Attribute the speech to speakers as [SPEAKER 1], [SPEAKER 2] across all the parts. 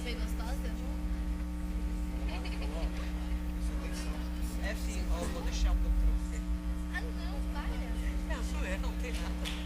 [SPEAKER 1] bem gostosa?
[SPEAKER 2] É sim, ó, vou deixar um pouco pra você.
[SPEAKER 1] Ah, não, para.
[SPEAKER 2] Não, sou eu, não tem nada.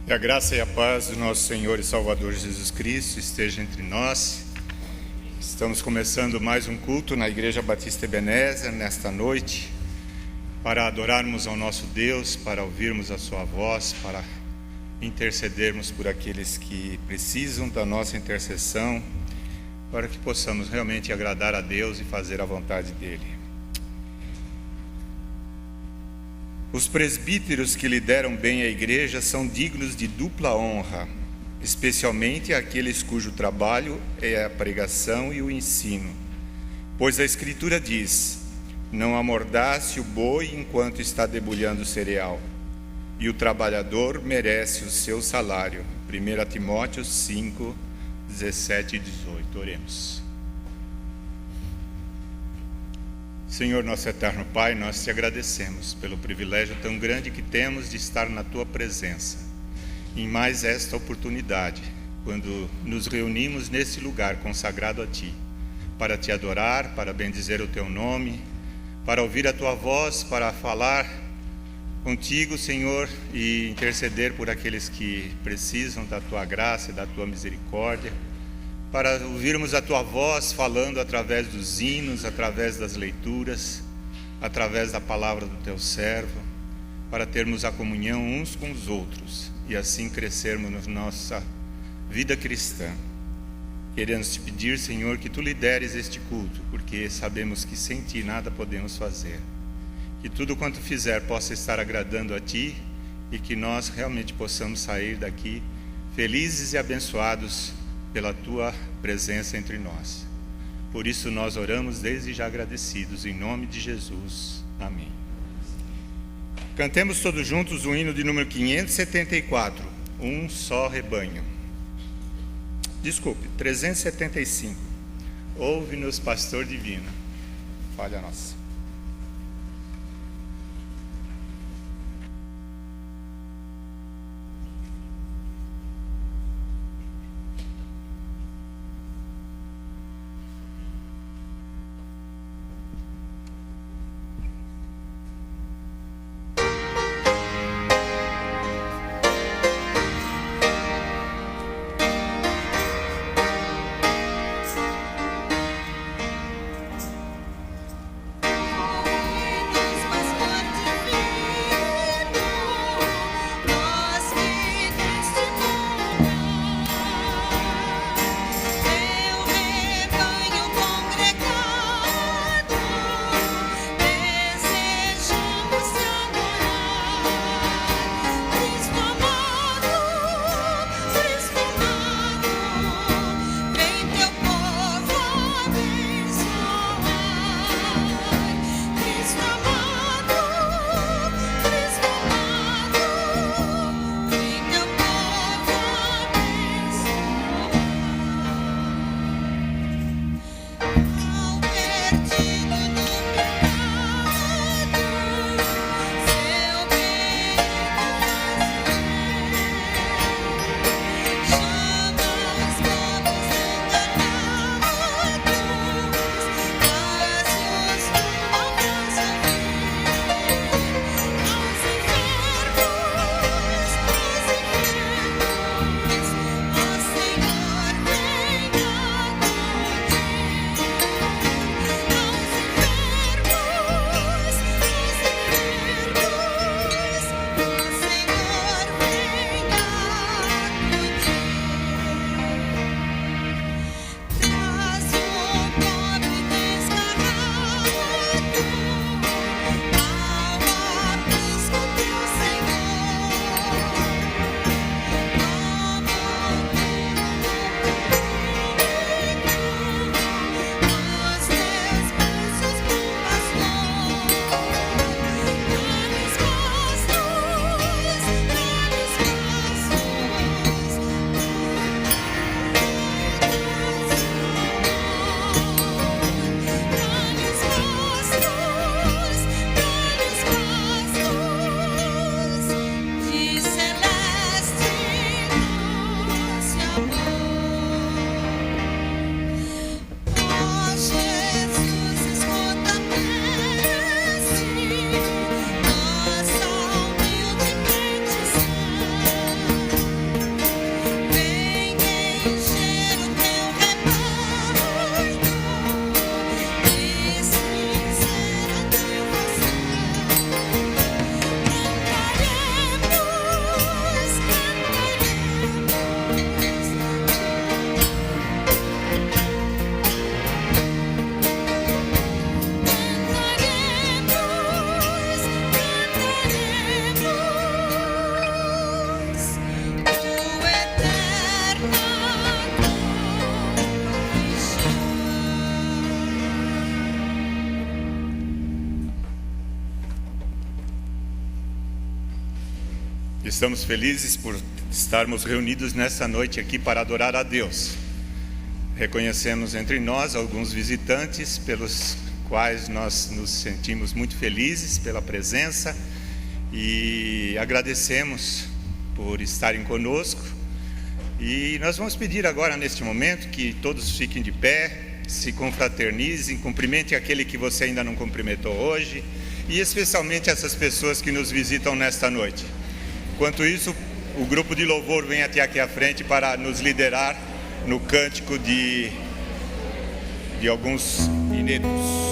[SPEAKER 3] Que a graça e a paz do nosso Senhor e Salvador Jesus Cristo esteja entre nós. Estamos começando mais um culto na Igreja Batista Ebenezer nesta noite, para adorarmos ao nosso Deus, para ouvirmos a sua voz, para intercedermos por aqueles que precisam da nossa intercessão, para que possamos realmente agradar a Deus e fazer a vontade dEle. Os presbíteros que lideram bem a igreja são dignos de dupla honra, especialmente aqueles cujo trabalho é a pregação e o ensino. Pois a Escritura diz: não amordace o boi enquanto está debulhando o cereal, e o trabalhador merece o seu salário. 1 Timóteo 5, 17 e 18. Oremos. Senhor, nosso eterno Pai, nós te agradecemos pelo privilégio tão grande que temos de estar na Tua presença. Em mais esta oportunidade, quando nos reunimos nesse lugar consagrado a Ti, para Te adorar, para bendizer o Teu nome, para ouvir a Tua voz, para falar contigo, Senhor, e interceder por aqueles que precisam da Tua graça e da Tua misericórdia, para ouvirmos a Tua voz falando através dos hinos, através das leituras, através da palavra do Teu servo, para termos a comunhão uns com os outros e assim crescermos na nossa vida cristã. Queremos Te pedir, Senhor, que Tu lideres este culto, porque sabemos que sem Ti nada podemos fazer. Que tudo quanto fizer possa estar agradando a Ti e que nós realmente possamos sair daqui felizes e abençoados pela Tua presença entre nós. Por isso nós oramos desde já agradecidos, em nome de Jesus. Amém. Cantemos todos juntos o hino de número 574, Um Só Rebanho. Desculpe, 375. Ouve-nos, pastor divino. Falha nossa. Estamos felizes por estarmos reunidos nessa noite aqui para adorar a Deus. Reconhecemos entre nós alguns visitantes pelos quais nós nos sentimos muito felizes pela presença e agradecemos por estarem conosco. E nós vamos pedir agora, neste momento, que todos fiquem de pé, se confraternizem, cumprimentem aquele que você ainda não cumprimentou hoje, e especialmente essas pessoas que nos visitam nesta noite. Enquanto isso, o grupo de louvor vem até aqui à frente para nos liderar no cântico de alguns hinetos.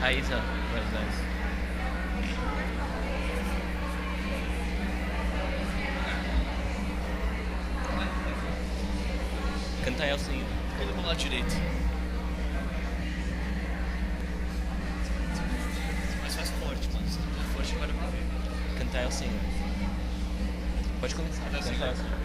[SPEAKER 1] Raíza, cantar é o Senhor. Todo mundo lá direito. Mas faz forte, mano. Forte agora pra ver. Cantar é o Senhor. Pode começar. Cantar é o Senhor.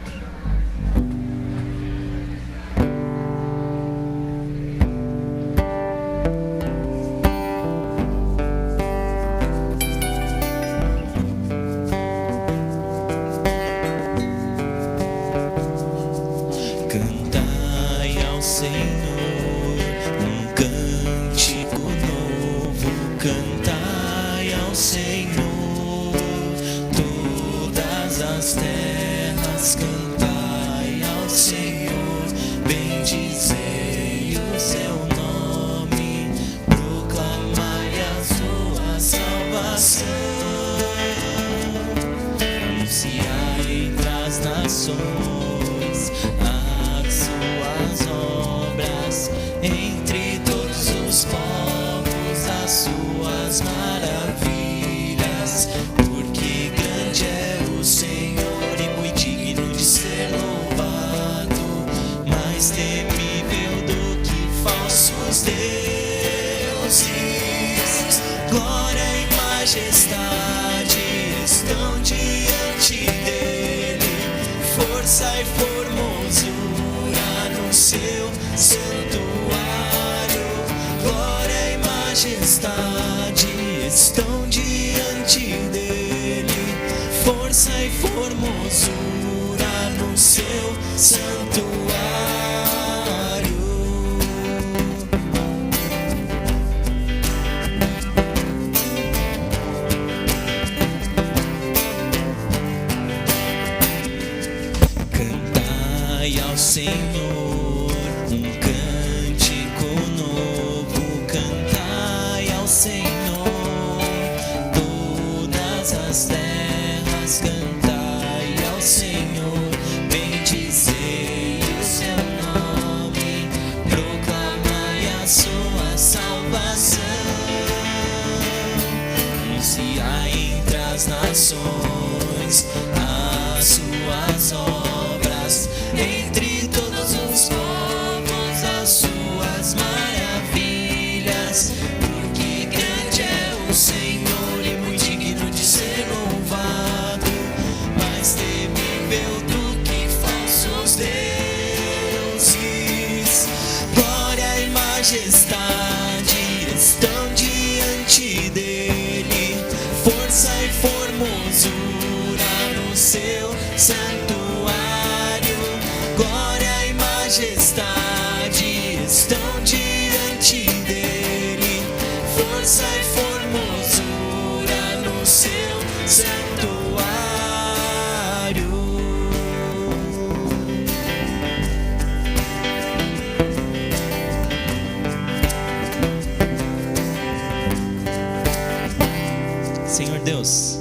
[SPEAKER 1] Senhor Deus,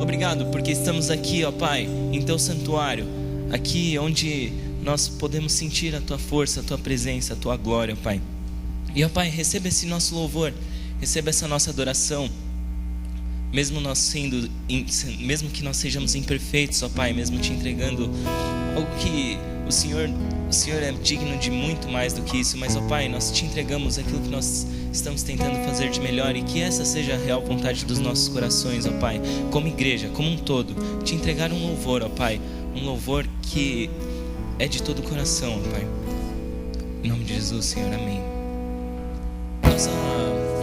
[SPEAKER 1] obrigado porque estamos aqui, ó Pai, em Teu santuário, aqui onde nós podemos sentir a Tua força, a Tua presença, a Tua glória, ó Pai. E ó Pai, receba esse nosso louvor, receba essa nossa adoração, mesmo que nós sejamos imperfeitos, ó Pai, mesmo te entregando algo que o Senhor é digno de muito mais do que isso. Mas, ó Pai, nós te entregamos aquilo que nós estamos tentando fazer de melhor, e que essa seja a real vontade dos nossos corações, ó Pai, como igreja, como um todo, te entregar um louvor, ó Pai, um louvor que é de todo o coração, ó Pai. Em nome de Jesus, Senhor, amém.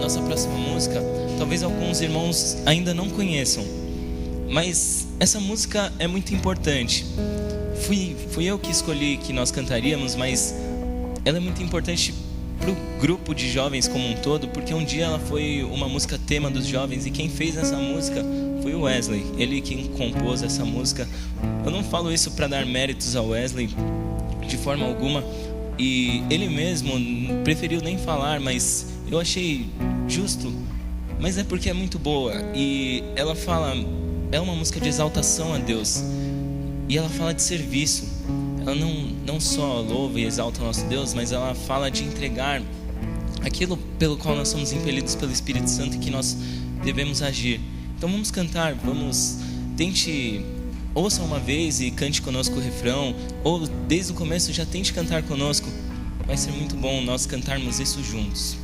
[SPEAKER 1] Nossa próxima música, talvez alguns irmãos ainda não conheçam, mas essa música é muito importante. Fui eu que escolhi que nós cantaríamos, mas ela é muito importante para o grupo de jovens como um todo, porque um dia ela foi uma música tema dos jovens, e quem fez essa música foi o Wesley. Ele quem compôs essa música. Eu não falo isso para dar méritos ao Wesley de forma alguma, e ele mesmo preferiu nem falar, mas eu achei justo. Mas é porque é muito boa, e ela fala, é uma música de exaltação a Deus, e ela fala de serviço. Ela não só louva e exalta o nosso Deus, mas ela fala de entregar aquilo pelo qual nós somos impelidos pelo Espírito Santo e que nós devemos agir. Então vamos cantar, ouça uma vez e cante conosco o refrão, ou desde o começo já tente cantar conosco. Vai ser muito bom nós cantarmos isso juntos.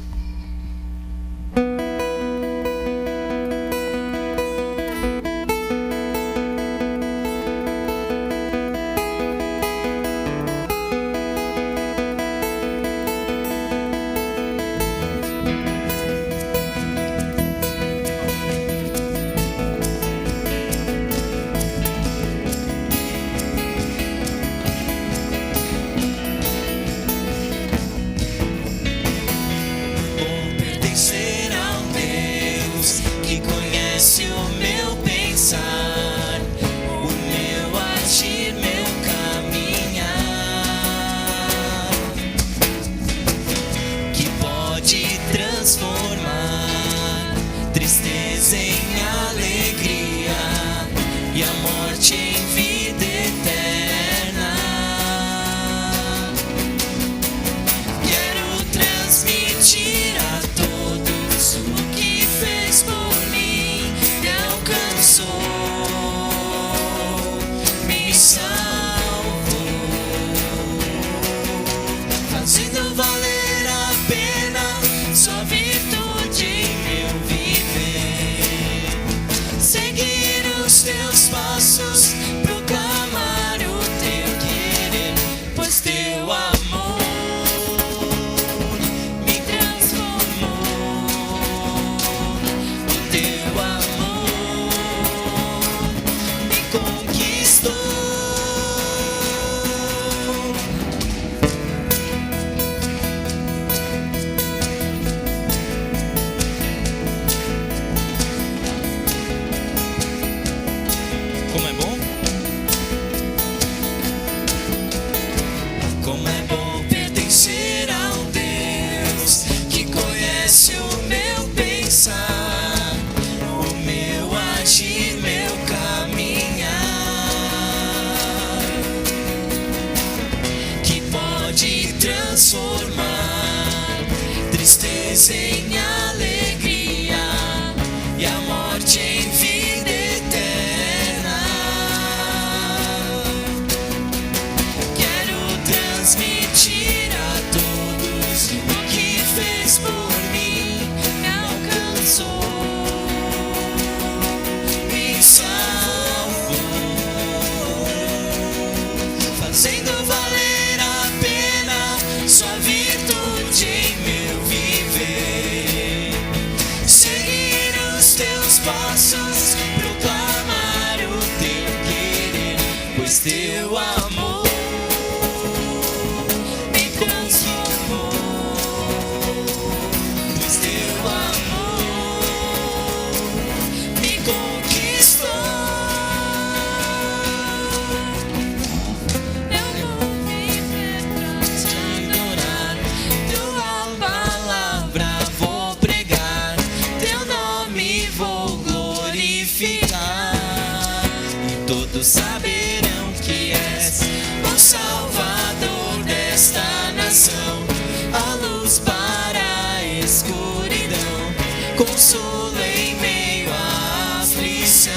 [SPEAKER 4] Consolo em meio à aflição,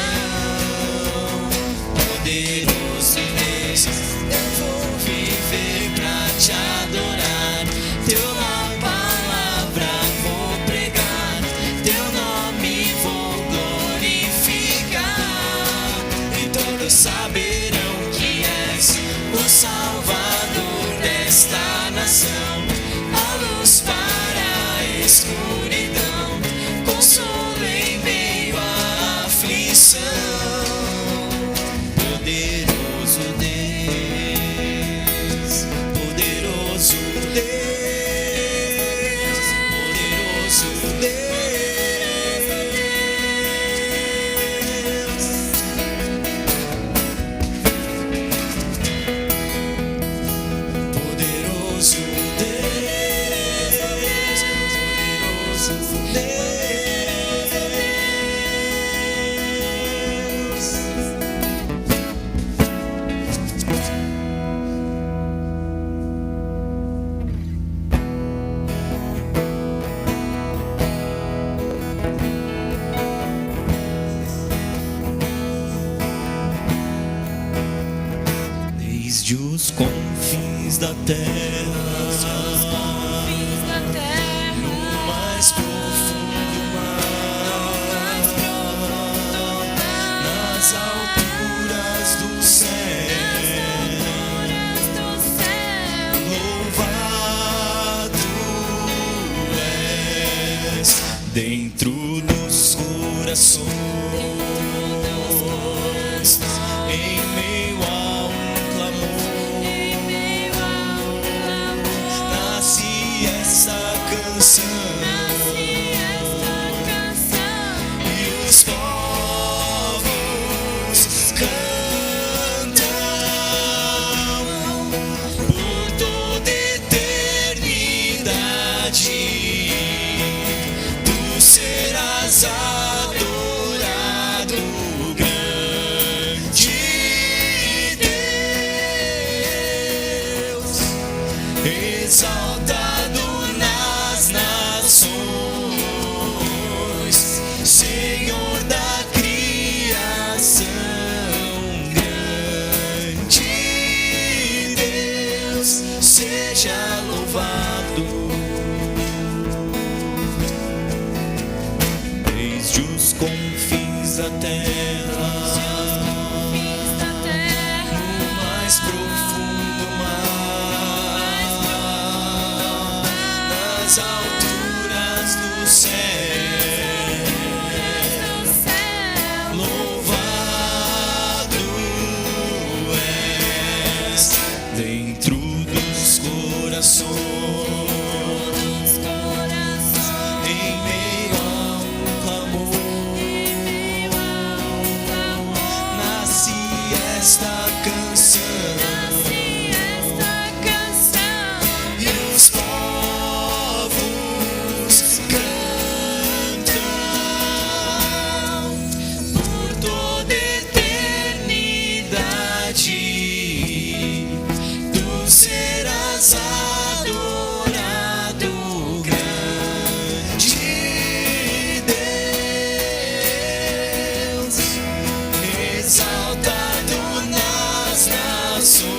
[SPEAKER 4] poderoso Deus, eu vou viver.
[SPEAKER 1] desde os confins da terra, no mais profundo mar, nas alturas do céu, louvado és dentro dos corações, em meio a um clamor, nasce essa canção, e os povos cantam por toda eternidade. Tu serás adorado, grande Deus, exaltado nas nações, Senhor da criação, grande Deus, seja louvado. Desde os confins da terra, no mais profundo mar, nas alturas do céu, louvado és dentro dos corações, em meio a um clamor, nasce esta canção, e os povos cantam por toda eternidade. Tu serás adorado, grande Deus, exaltado nas nações,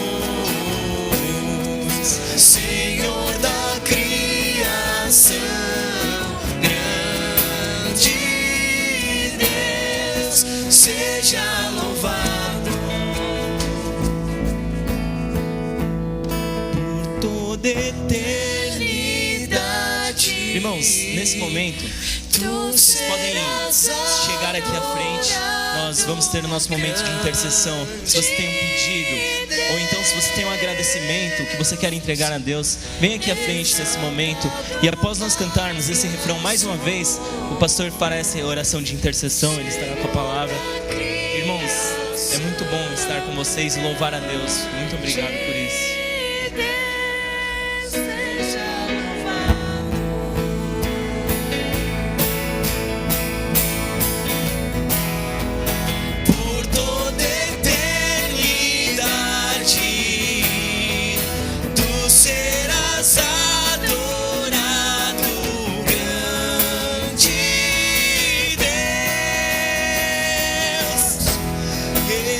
[SPEAKER 1] Senhor da criação, grande Deus, seja louvado por toda eternidade. Irmãos, nesse momento, vocês podem chegar aqui à frente. Nós vamos ter o nosso momento de intercessão. Se você tem um pedido, ou então se você tem um agradecimento que você quer entregar a Deus, vem aqui à frente nesse momento. E após nós cantarmos esse refrão mais uma vez, o pastor fará essa oração de intercessão. Ele estará com a palavra. Irmãos, é muito bom estar com vocês e louvar a Deus. Muito obrigado por isso. Por toda eternidade, tu serás adorado, grande Deus,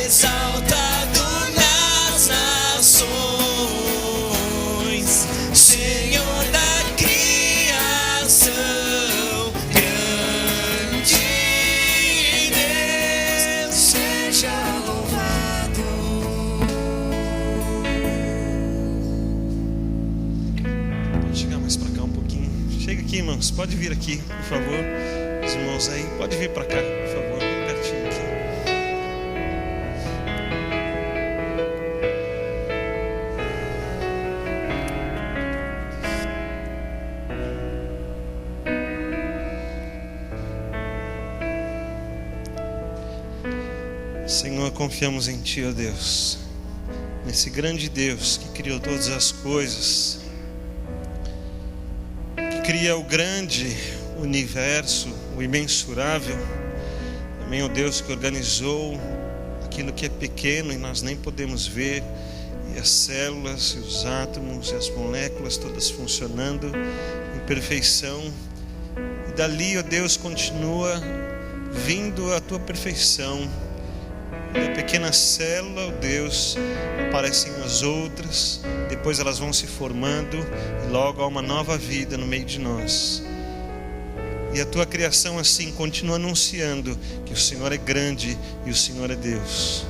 [SPEAKER 1] exaltado nas nações, Senhor da criação, grande Deus, seja louvado.
[SPEAKER 5] Pode chegar mais pra cá um pouquinho. Chega aqui, irmãos. Pode vir aqui, por favor. Os irmãos aí, pode vir pra cá, por favor. Bem pertinho aqui. Senhor, confiamos em Ti, ó Deus, nesse grande Deus que criou todas as coisas, que cria o grande universo, o imensurável. Também o Deus que organizou aquilo que é pequeno e nós nem podemos ver, e as células, e os átomos, e as moléculas todas funcionando em perfeição. E dali, ó Deus, continua vindo a Tua perfeição. da pequena célula, ó Deus, aparecem as outras, depois elas vão se formando e logo há uma nova vida no meio de nós. E a tua criação assim continua anunciando que o Senhor é grande e o Senhor é Deus.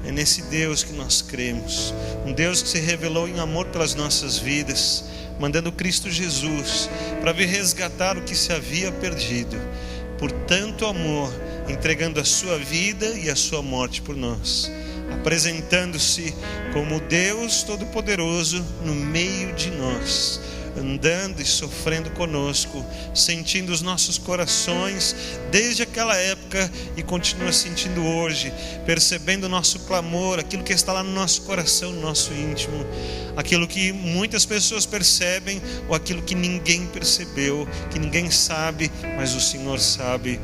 [SPEAKER 5] É nesse Deus que nós cremos, um Deus que se revelou em amor pelas nossas vidas, mandando Cristo Jesus para vir resgatar o que se havia perdido. Por tanto amor, entregando a sua vida e a sua morte por nós, apresentando-se como Deus Todo-Poderoso no meio de nós, andando e sofrendo conosco, sentindo os nossos corações desde aquela época e continua sentindo hoje, percebendo o nosso clamor, aquilo que está lá no nosso coração, no nosso íntimo, aquilo que muitas pessoas percebem ou aquilo que ninguém percebeu, que ninguém sabe, mas o Senhor sabe.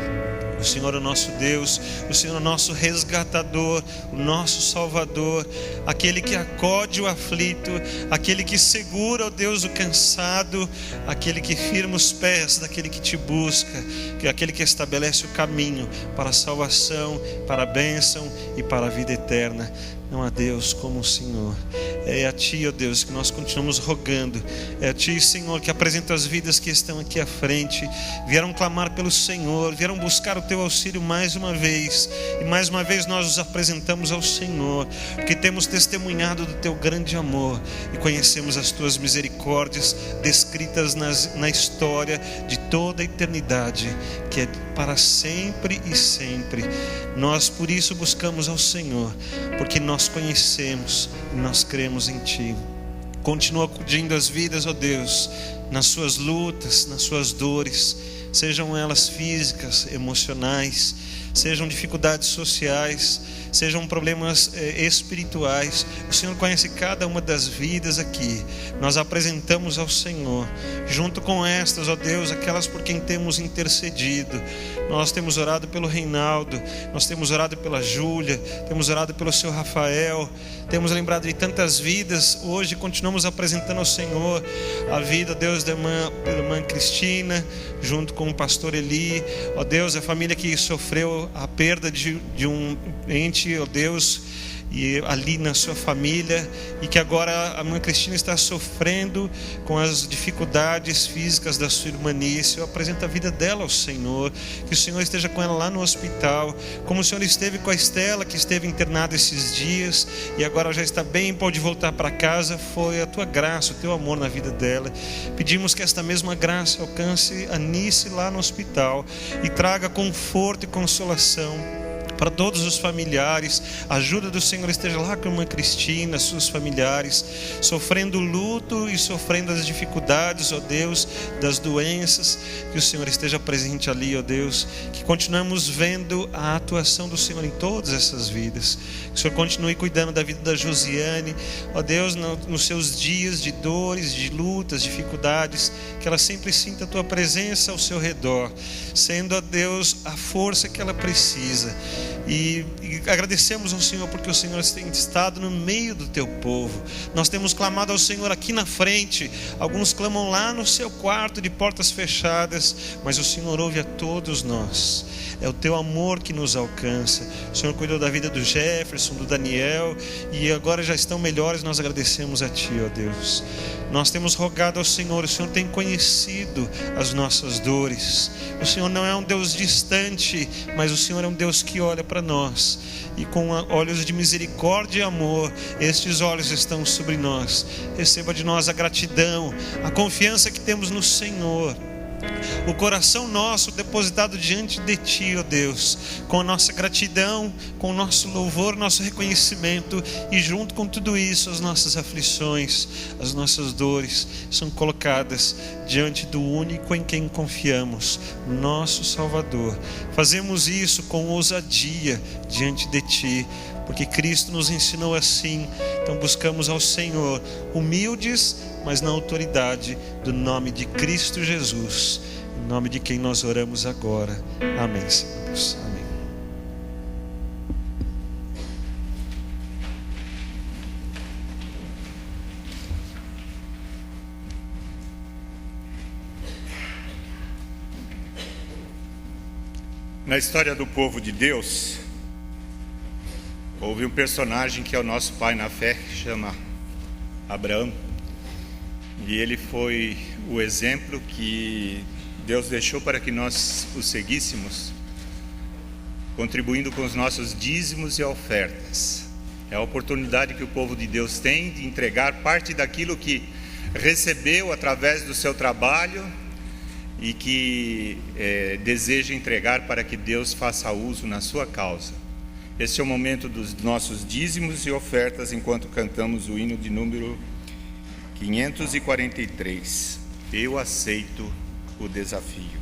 [SPEAKER 5] O Senhor é o nosso Deus, o Senhor é o nosso resgatador, o nosso Salvador, aquele que acode o aflito, aquele que segura, ó Deus, o cansado, aquele que firma os pés daquele que te busca, que é aquele que estabelece o caminho para a salvação, para a bênção e para a vida eterna. Não há Deus como o Senhor. É a Ti, ó Deus, que nós continuamos rogando. É a Ti, Senhor, que apresenta as vidas que estão aqui à frente. Vieram clamar pelo Senhor, vieram buscar o Teu auxílio mais uma vez. E mais uma vez nós os apresentamos ao Senhor, porque temos testemunhado do Teu grande amor e conhecemos as Tuas misericórdias descritas na história de toda a eternidade, que é para sempre e sempre. Nós por isso buscamos ao Senhor, porque nós conhecemos e nós cremos em Ti. Continua acudindo as vidas, ó Deus, nas suas lutas, nas suas dores, sejam elas físicas, emocionais, sejam dificuldades sociais, sejam problemas espirituais. O Senhor conhece cada uma das vidas aqui. Nós apresentamos ao Senhor, junto com estas, ó Deus, aquelas por quem temos intercedido. Nós temos orado pelo Reinaldo, nós temos orado pela Júlia, temos orado pelo seu Rafael, temos lembrado de tantas vidas. Hoje continuamos apresentando ao Senhor a vida, Deus, da irmã Cristina, junto com o pastor Eli. Ó Deus, a família que sofreu a perda de um ente, ó Deus, e ali na sua família, e que agora a irmã Cristina está sofrendo com as dificuldades físicas da sua irmanice. Eu apresento a vida dela ao Senhor, que o Senhor esteja com ela lá no hospital, como o Senhor esteve com a Estela, que esteve internada esses dias e agora já está bem, pode voltar para casa. Foi a Tua graça, o Teu amor na vida dela. Pedimos que esta mesma graça alcance a Nice lá no hospital e traga conforto e consolação para todos os familiares. A ajuda do Senhor esteja lá com a irmã Cristina, seus familiares, sofrendo luto e sofrendo as dificuldades, ó Deus, das doenças. Que o Senhor esteja presente ali, ó Deus, que continuemos vendo a atuação do Senhor em todas essas vidas. Que o Senhor continue cuidando da vida da Josiane, ó Deus, nos seus dias de dores, de lutas, dificuldades, que ela sempre sinta a Tua presença ao seu redor, sendo, ó Deus, a força que ela precisa. E agradecemos ao Senhor porque o Senhor tem estado no meio do Teu povo. Nós temos clamado ao Senhor aqui na frente, alguns clamam lá no seu quarto de portas fechadas, mas o Senhor ouve a todos nós. É o Teu amor que nos alcança. O Senhor cuidou da vida do Jefferson, do Daniel, e agora já estão melhores. Nós agradecemos a Ti, ó Deus. Nós temos rogado ao Senhor, o Senhor tem conhecido as nossas dores. O Senhor não é um Deus distante, mas o Senhor é um Deus que olha para nós, e com olhos de misericórdia e amor, estes olhos estão sobre nós. Receba de nós a gratidão, a confiança que temos no Senhor, o coração nosso depositado diante de Ti, ó Deus, com a nossa gratidão, com o nosso louvor, nosso reconhecimento, e junto com tudo isso, as nossas aflições, as nossas dores são colocadas diante do único em quem confiamos, nosso Salvador. Fazemos isso com ousadia diante de Ti, porque Cristo nos ensinou assim. Então buscamos ao Senhor, humildes, mas na autoridade do nome de Cristo Jesus, em nome de quem nós oramos agora. Amém, Senhor Deus. Amém.
[SPEAKER 3] Na história do povo de Deus, Houve um personagem que é o nosso pai na fé, que chama Abraão, e ele foi o exemplo que Deus deixou para que nós o seguíssemos, contribuindo com os nossos dízimos e ofertas. É a oportunidade que o povo de Deus tem de entregar parte daquilo que recebeu através do seu trabalho e que deseja entregar para que Deus faça uso na sua causa. Esse é o momento dos nossos dízimos e ofertas, enquanto cantamos o hino de número 543. Eu aceito o desafio.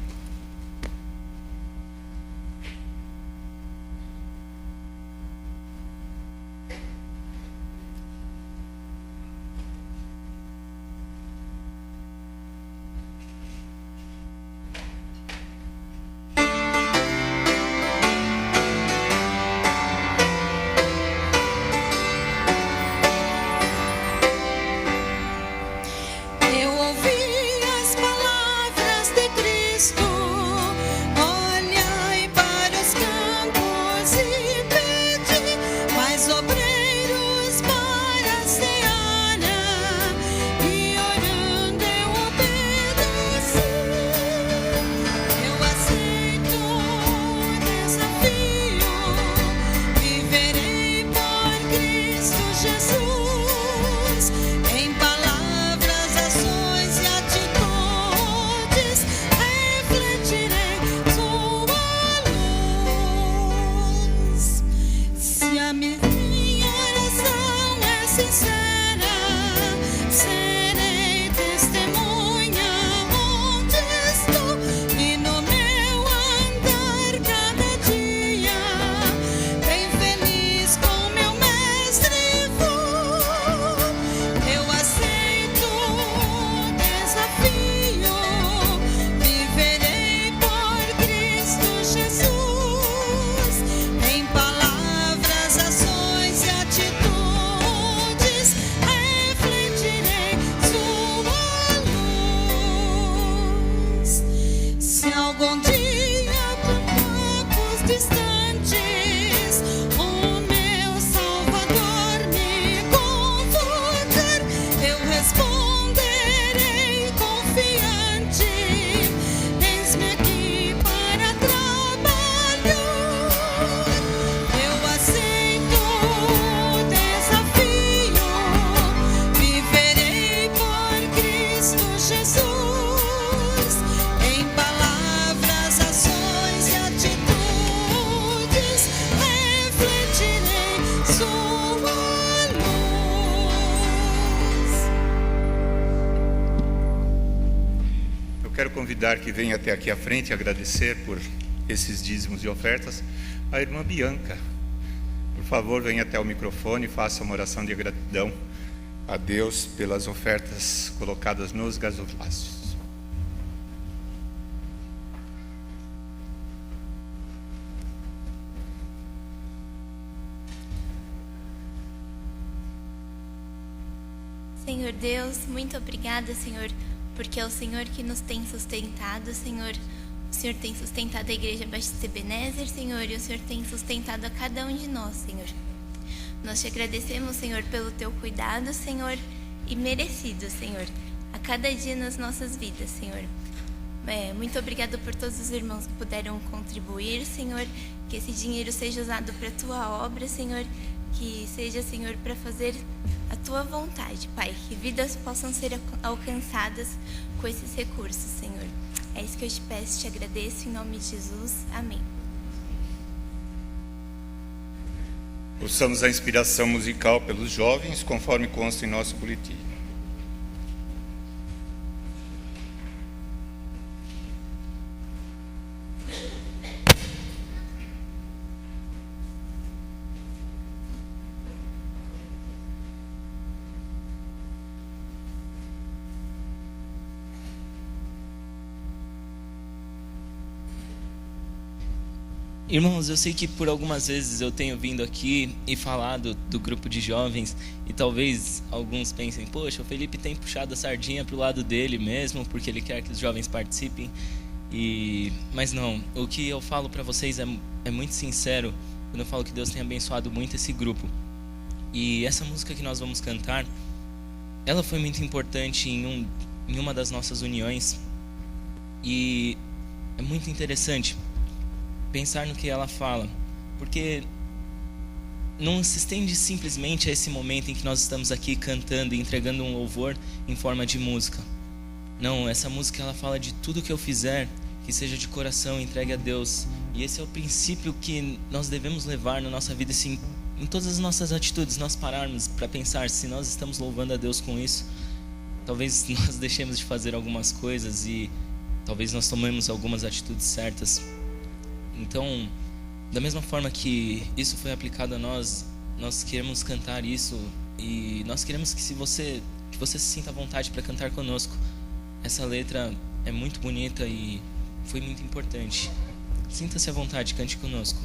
[SPEAKER 4] Eu ouvi as palavras de Cristo. Olhai para os campos e pedi mais obreiros para a seara. E orando eu obedeci. Eu aceito o desafio. Viverei por Cristo Jesus. Em palavras, ações e atitudes, refletirei sua luz. Se a minha oração é sincera, serei testemunha onde estou e no meu andar cada dia. Bem feliz com meu mestre vou. Eu aceito o desafio. Viverei por Cristo Jesus. Em palavras, ações e atitudes, refletirei sua luz. Se algum dia por campos distantes o meu Salvador me convocar, eu responderei confiante: eis-me aqui para trabalhar. Eu aceito o desafio. Viverei por Cristo Jesus. Em palavras, ações e atitudes, refletirei sua luz.
[SPEAKER 3] Eu quero convidar que venha até aqui à frente agradecer por esses dízimos e ofertas a irmã Bianca. Por favor, venha até o microfone e faça uma oração de gratidão a Deus pelas ofertas colocadas nos gasofilácios.
[SPEAKER 6] Senhor Deus, muito obrigada, Senhor, porque é o Senhor que nos tem sustentado, Senhor. O Senhor tem sustentado a Igreja Batista Ebenezer, Senhor, e o Senhor tem sustentado a cada um de nós, Senhor. Nós te agradecemos, Senhor, pelo teu cuidado, Senhor, e merecido, Senhor, a cada dia nas nossas vidas, Senhor. Muito obrigado por todos os irmãos que puderam contribuir, Senhor, que esse dinheiro seja usado para a tua obra, Senhor, que seja, Senhor, para fazer a tua vontade, Pai, que vidas possam ser alcançadas com esses recursos, Senhor. É isso que eu te peço, te agradeço, em nome de Jesus. Amém.
[SPEAKER 3] Ouçamos a inspiração musical pelos jovens, conforme consta em nosso boletim.
[SPEAKER 1] Irmãos, eu sei que por algumas vezes eu tenho vindo aqui e falado do grupo de jovens e talvez alguns pensem, poxa, o Felipe tem puxado a sardinha para o lado dele mesmo porque ele quer que os jovens participem. Mas não, o que eu falo para vocês é muito sincero, quando eu falo que Deus tem abençoado muito esse grupo. E essa música que nós vamos cantar, ela foi muito importante em uma das nossas uniões. E é muito interessante pensar no que ela fala, porque não se estende simplesmente a esse momento em que nós estamos aqui cantando e entregando um louvor em forma de música. Não, essa música ela fala de tudo que eu fizer, que seja de coração, entregue a Deus. E esse é o princípio que nós devemos levar na nossa vida, assim, em todas as nossas atitudes. Nós pararmos para pensar se nós estamos louvando a Deus com isso. Talvez nós deixemos de fazer algumas coisas e talvez nós tomemos algumas atitudes certas. Então, da mesma forma que isso foi aplicado a nós, nós queremos cantar isso e nós queremos que você se sinta à vontade para cantar conosco. Essa letra é muito bonita e foi muito importante. Sinta-se à vontade, cante conosco.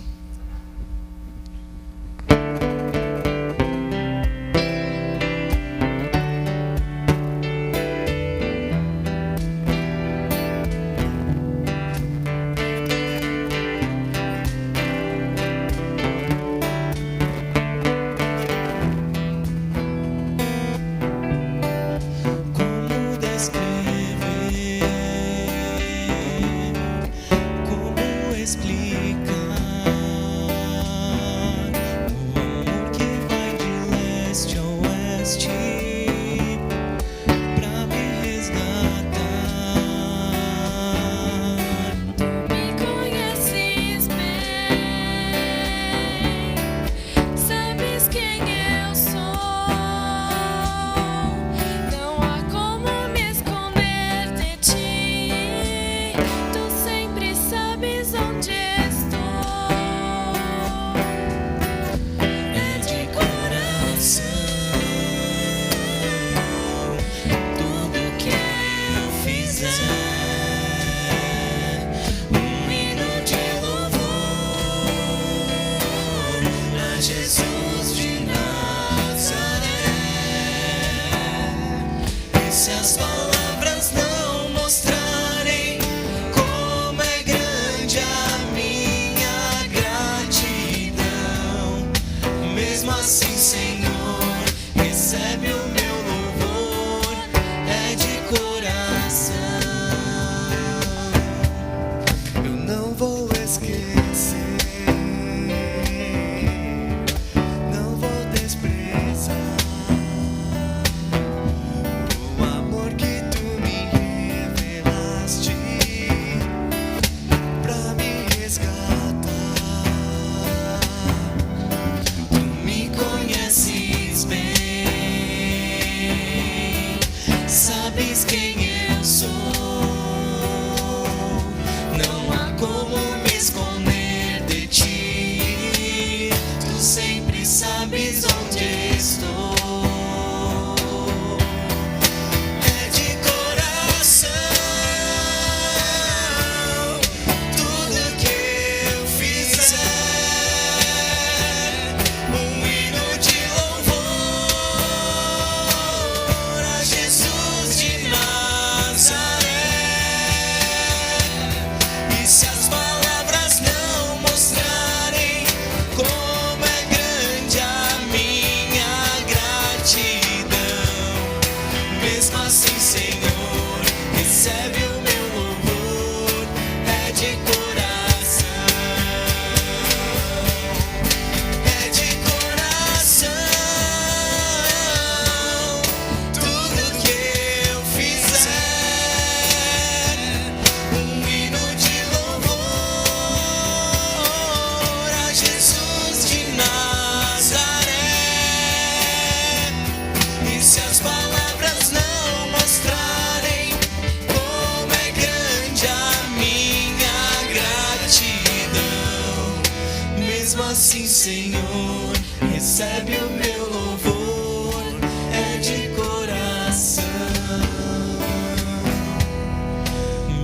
[SPEAKER 4] assim, Senhor, recebe o meu louvor, é de coração.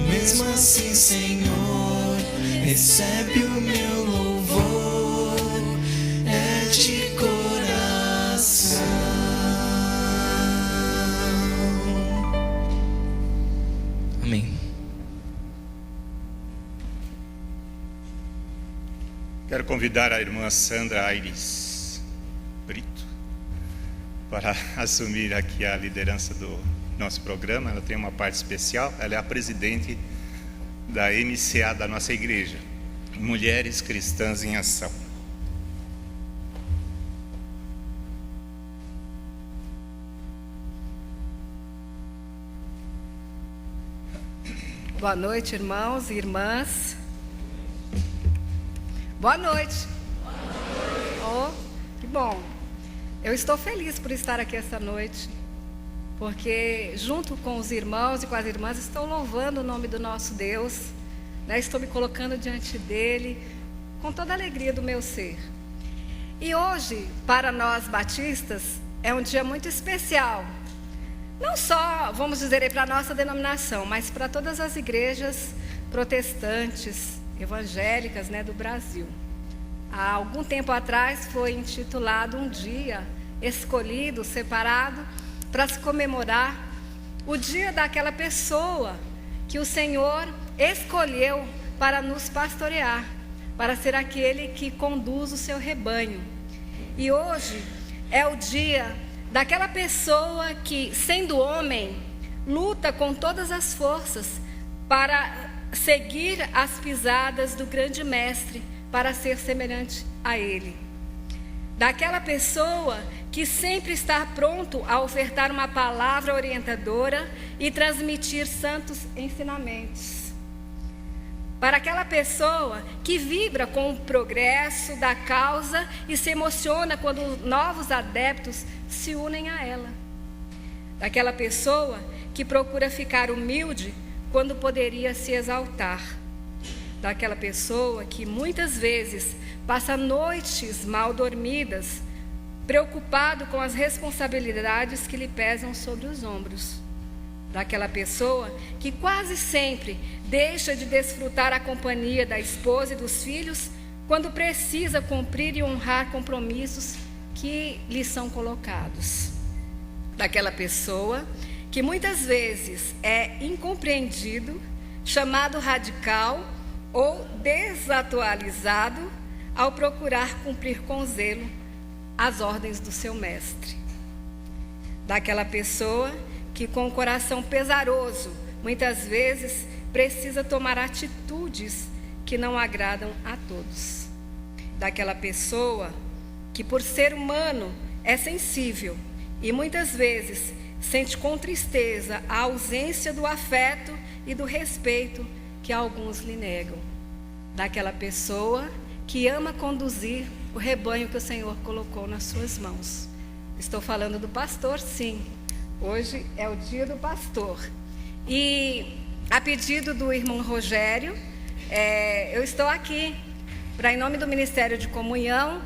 [SPEAKER 4] Mesmo assim, Senhor, recebe o meu louvor, é de coração.
[SPEAKER 1] Amém.
[SPEAKER 3] Quero convidar a irmã Sandra Aires Brito para assumir aqui a liderança do nosso programa. Ela tem uma parte especial, ela é a presidente da MCA da nossa igreja, Mulheres Cristãs em Ação.
[SPEAKER 7] Boa noite, irmãos e irmãs. Boa noite. Oh, que bom. Eu estou feliz por estar aqui essa noite, porque junto com os irmãos e com as irmãs estou louvando o nome do nosso Deus, né? Estou me colocando diante dele com toda a alegria do meu ser. E hoje, para nós batistas, é um dia muito especial. Não só, vamos dizer, para a nossa denominação, mas para todas as igrejas protestantes, evangélicas, né, do Brasil. Há algum tempo atrás foi intitulado um dia escolhido, separado, para se comemorar o dia daquela pessoa que o Senhor escolheu para nos pastorear, para ser aquele que conduz o seu rebanho. E hoje é o dia daquela pessoa que, sendo homem, luta com todas as forças para seguir as pisadas do grande mestre, para ser semelhante a ele. Daquela pessoa que sempre está pronto a ofertar uma palavra orientadora e transmitir santos ensinamentos. Para aquela pessoa que vibra com o progresso da causa e se emociona quando novos adeptos se unem a ela. Daquela pessoa que procura ficar humilde quando poderia se exaltar. Daquela pessoa que muitas vezes passa noites mal dormidas, preocupado com as responsabilidades que lhe pesam sobre os ombros. Daquela pessoa que quase sempre deixa de desfrutar a companhia da esposa e dos filhos quando precisa cumprir e honrar compromissos que lhe são colocados. Daquela pessoa que muitas vezes é incompreendido, chamado radical ou desatualizado ao procurar cumprir com zelo as ordens do seu mestre. Daquela pessoa que com o coração pesaroso, muitas vezes precisa tomar atitudes que não agradam a todos. Daquela pessoa que, por ser humano, é sensível e muitas vezes sente com tristeza a ausência do afeto e do respeito que alguns lhe negam. Daquela pessoa que ama conduzir o rebanho que o Senhor colocou nas suas mãos. Estou falando do pastor, sim. Hoje é o dia do pastor. E a pedido do irmão Rogério, eu estou aqui para, em nome do Ministério de Comunhão,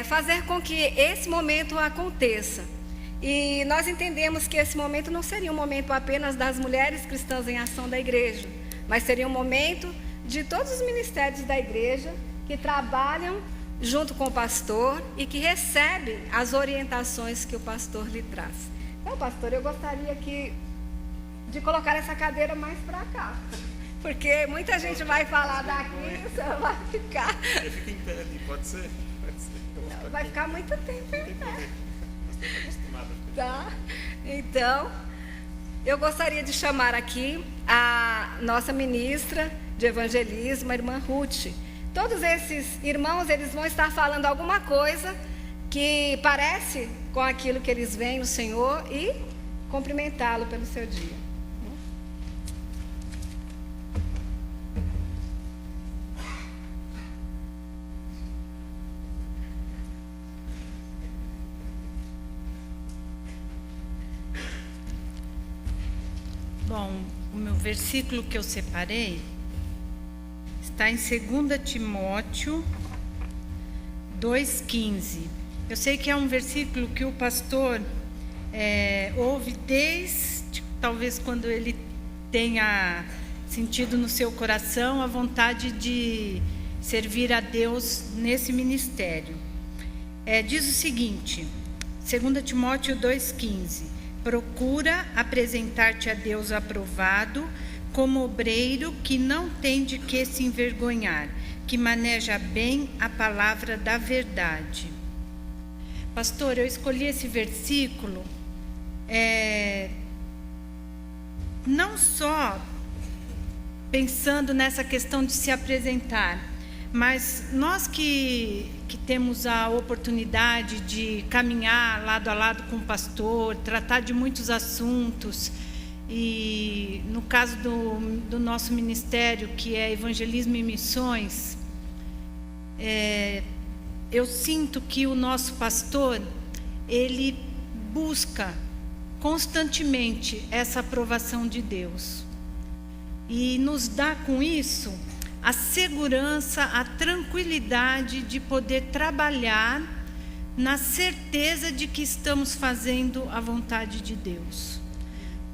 [SPEAKER 7] fazer com que esse momento aconteça. E nós entendemos que esse momento não seria um momento apenas das mulheres cristãs em ação da igreja, mas seria um momento de todos os ministérios da igreja que trabalham junto com o pastor e que recebem as orientações que o pastor lhe traz. Então, pastor, eu gostaria de colocar essa cadeira mais para cá, porque muita gente vai falar daqui, você vai ficar...
[SPEAKER 5] Eu fico em pé, pode ser?
[SPEAKER 7] Vai ficar muito tempo em pé. Tá? Então, eu gostaria de chamar aqui a nossa ministra de evangelismo, a irmã Ruth. Todos esses irmãos, eles vão estar falando alguma coisa que parece com aquilo que eles veem no Senhor e cumprimentá-lo pelo seu dia.
[SPEAKER 8] Bom, o meu versículo que eu separei está em 2 Timóteo 2,15. Eu sei que é um versículo que o pastor ouve desde, talvez, quando ele tenha sentido no seu coração a vontade de servir a Deus nesse ministério. Diz o seguinte, 2 Timóteo 2,15: procura apresentar-te a Deus aprovado, como obreiro que não tem de que se envergonhar, que maneja bem a palavra da verdade. Pastor, eu escolhi esse versículo não só pensando nessa questão de se apresentar, mas nós que temos a oportunidade de caminhar lado a lado com o pastor, tratar de muitos assuntos, e no caso do nosso ministério, que é Evangelismo e Missões, eu sinto que o nosso pastor, ele busca constantemente essa aprovação de Deus, e nos dá com isso a segurança, a tranquilidade de poder trabalhar na certeza de que estamos fazendo a vontade de Deus.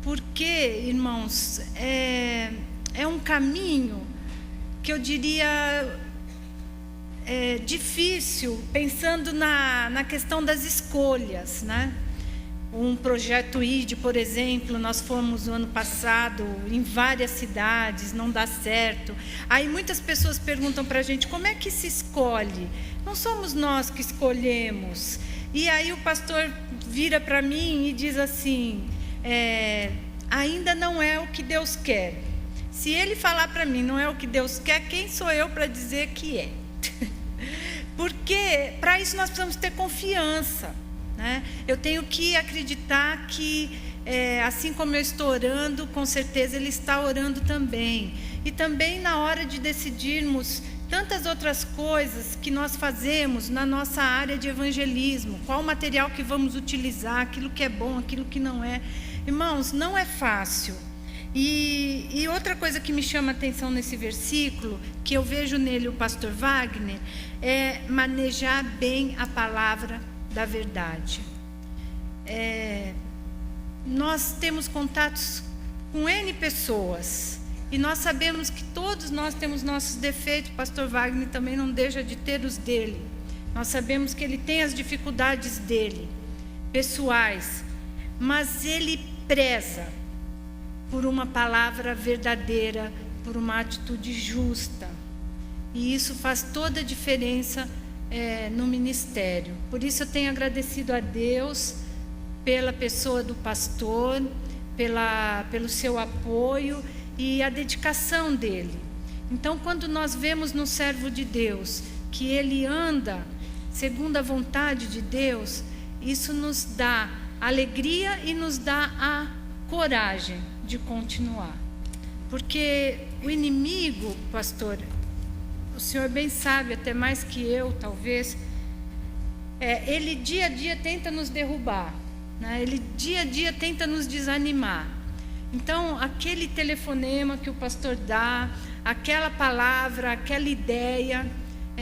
[SPEAKER 8] Porque, irmãos, é um caminho que eu diria difícil, pensando na questão das escolhas, né? Um projeto ID, por exemplo, nós fomos no ano passado em várias cidades, não dá certo. Aí muitas pessoas perguntam para a gente, como é que se escolhe? Não somos nós que escolhemos. E aí o pastor vira para mim e diz assim, ainda não é o que Deus quer. Se ele falar para mim não é o que Deus quer, quem sou eu para dizer que é? Porque para isso nós precisamos ter confiança. Eu tenho que acreditar que, assim como eu estou orando, com certeza Ele está orando também. E também na hora de decidirmos tantas outras coisas que nós fazemos na nossa área de evangelismo, qual material que vamos utilizar, aquilo que é bom, aquilo que não é. Irmãos, não é fácil. E outra coisa que me chama a atenção nesse versículo, que eu vejo nele o pastor Wagner, é manejar bem a palavra da verdade. Nós temos contatos com N pessoas e nós sabemos que todos nós temos nossos defeitos. O pastor Wagner também não deixa de ter os dele. Nós sabemos que ele tem as dificuldades dele, pessoais, mas ele preza por uma palavra verdadeira, por uma atitude justa, e isso faz toda a diferença no ministério. Por isso eu tenho agradecido a Deus pela pessoa do pastor, pelo seu apoio e a dedicação dele. Então, quando nós vemos no servo de Deus que ele anda segundo a vontade de Deus, isso nos dá alegria e nos dá a coragem de continuar. Porque o inimigo, pastor, o senhor bem sabe, até mais que eu, talvez, ele dia a dia tenta nos derrubar, né? Ele dia a dia tenta nos desanimar. Então, aquele telefonema que o pastor dá, aquela palavra, aquela ideia,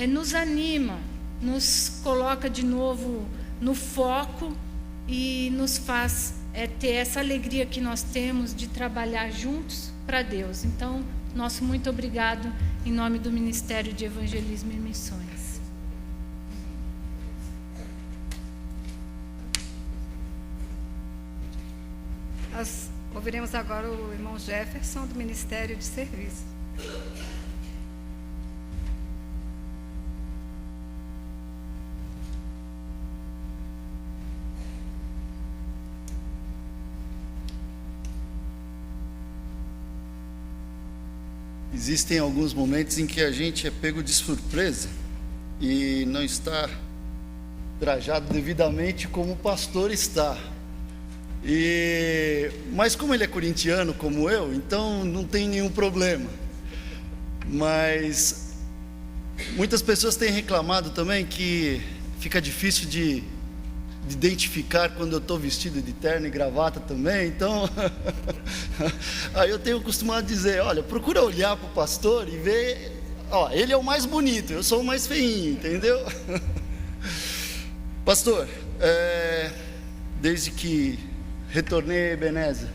[SPEAKER 8] nos anima, nos coloca de novo no foco e nos faz ter essa alegria que nós temos de trabalhar juntos para Deus. Então, nosso muito obrigado em nome do Ministério de Evangelismo e Missões.
[SPEAKER 7] Nós ouviremos agora o irmão Jefferson, do Ministério de Serviço.
[SPEAKER 9] Existem alguns momentos em que a gente é pego de surpresa e não está trajado devidamente como o pastor está. Mas como ele é corintiano como eu, então não tem nenhum problema. Mas muitas pessoas têm reclamado também que fica difícil de identificar quando eu estou vestido de terno e gravata também. Então aí eu tenho costumado dizer, olha, procura olhar para o pastor e ver, ele é o mais bonito, eu sou o mais feinho, entendeu? Pastor, desde que retornei a Ebenezer,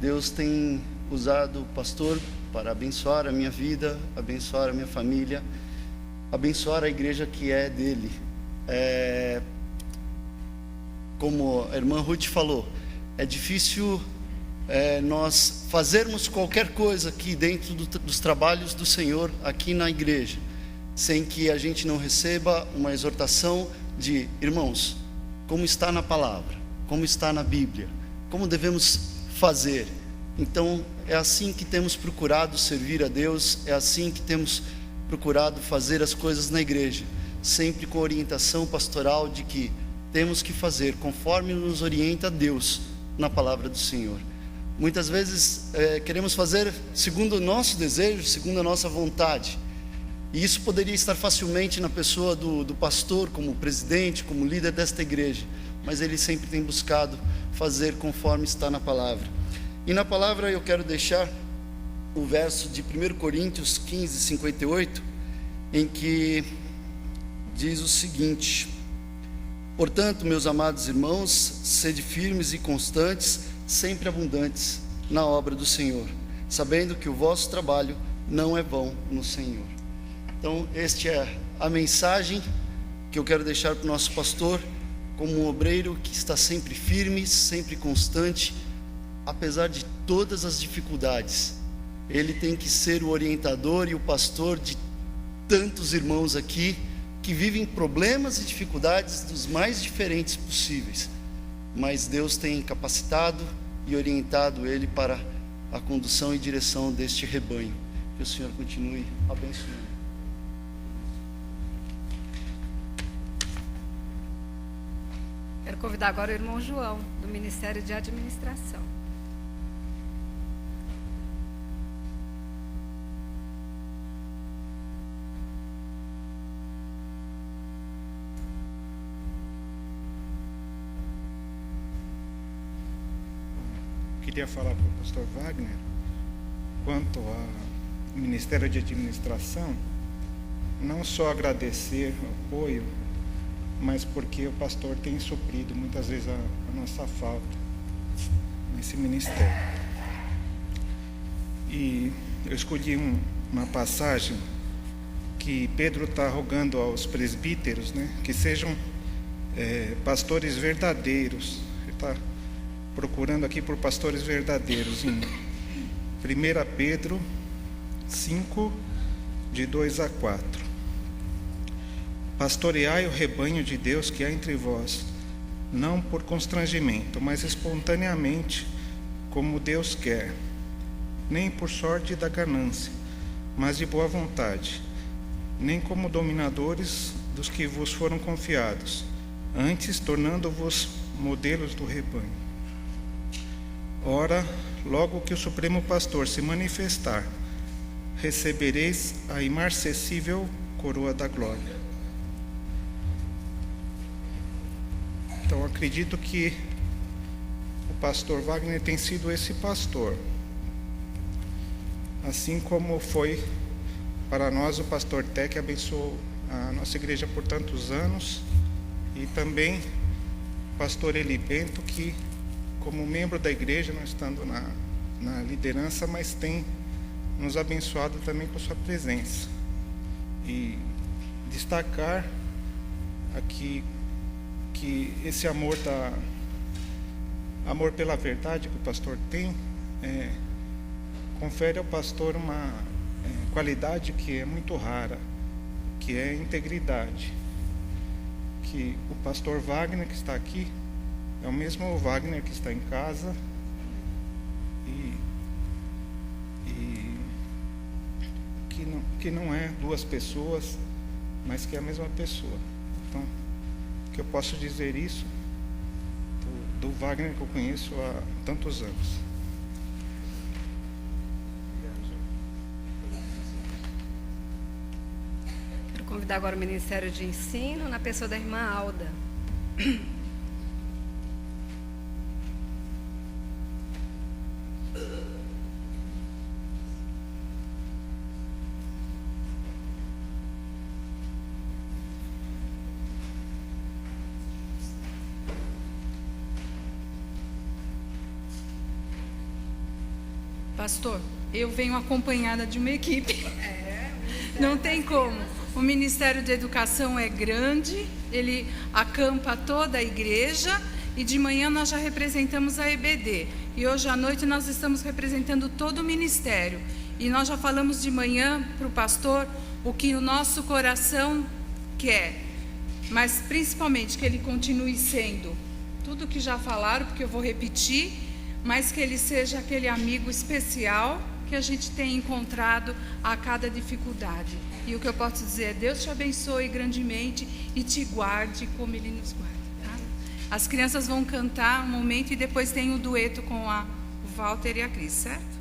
[SPEAKER 9] Deus tem usado o pastor para abençoar a minha vida, abençoar a minha família, abençoar a igreja que é dele. Como a irmã Ruth falou, é difícil nós fazermos qualquer coisa aqui dentro dos trabalhos do Senhor, aqui na igreja, sem que a gente não receba uma exortação de: irmãos, como está na palavra, como está na Bíblia, como devemos fazer. Então, é assim que temos procurado servir a Deus, é assim que temos procurado fazer as coisas na igreja, sempre com orientação pastoral de que temos que fazer conforme nos orienta Deus na palavra do Senhor. Muitas vezes queremos fazer segundo o nosso desejo, segundo a nossa vontade, e isso poderia estar facilmente na pessoa do pastor, como presidente, como líder desta igreja, mas ele sempre tem buscado fazer conforme está na palavra. E na palavra eu quero deixar o verso de 1 Coríntios 15, 58, em que diz o seguinte: portanto, meus amados irmãos, sede firmes e constantes, sempre abundantes na obra do Senhor, sabendo que o vosso trabalho não é vão no Senhor. Então, esta é a mensagem que eu quero deixar para o nosso pastor, como um obreiro que está sempre firme, sempre constante, apesar de todas as dificuldades. Ele tem que ser o orientador e o pastor de tantos irmãos aqui que vivem problemas e dificuldades dos mais diferentes possíveis, mas Deus tem capacitado e orientado ele para a condução e direção deste rebanho. Que o Senhor continue abençoando.
[SPEAKER 7] Quero convidar agora o irmão João, do Ministério de Administração.
[SPEAKER 10] Queria falar para o pastor Wagner quanto ao Ministério de Administração, não só agradecer o apoio, mas porque o pastor tem suprido muitas vezes a nossa falta nesse ministério. E eu escolhi uma passagem que Pedro está rogando aos presbíteros, né, que sejam pastores verdadeiros. Ele está procurando aqui por pastores verdadeiros em 1 Pedro 5, de 2 a 4. Pastoreai o rebanho de Deus que há entre vós, não por constrangimento, mas espontaneamente, como Deus quer, nem por sorte da ganância, mas de boa vontade, nem como dominadores dos que vos foram confiados, antes tornando-vos modelos do rebanho. Ora, logo que o Supremo Pastor se manifestar, recebereis a imarcessível coroa da glória. Então, acredito que o pastor Wagner tem sido esse pastor, assim como foi para nós o pastor Té, que abençoou a nossa igreja por tantos anos, e também o pastor Eli Bento, que, como membro da igreja, não estando na liderança, mas tem nos abençoado também com sua presença. E destacar aqui que esse amor pela verdade que o pastor tem, confere ao pastor uma qualidade que é muito rara, que é a integridade. Que o pastor Wagner, que está aqui, é o mesmo Wagner que está em casa, que não é duas pessoas, mas que é a mesma pessoa. Então, que eu posso dizer isso do Wagner, que eu conheço há tantos anos.
[SPEAKER 7] Quero convidar agora o Ministério de Ensino, na pessoa da irmã Alda.
[SPEAKER 8] Pastor, eu venho acompanhada de uma equipe. Não tem como. O Ministério de Educação é grande, ele acampa toda a igreja, e de manhã nós já representamos a EBD. E hoje à noite nós estamos representando todo o ministério. E nós já falamos de manhã para o pastor
[SPEAKER 11] o que o nosso coração quer, mas principalmente que Ele continue sendo tudo que já falaram, porque eu vou repetir, mas que Ele seja aquele amigo especial que a gente tem encontrado a cada dificuldade. E o que eu posso dizer é: Deus te abençoe grandemente e te guarde como Ele nos guarda. Tá? As crianças vão cantar um momento e depois tem o dueto com o Walter e a Cris, certo?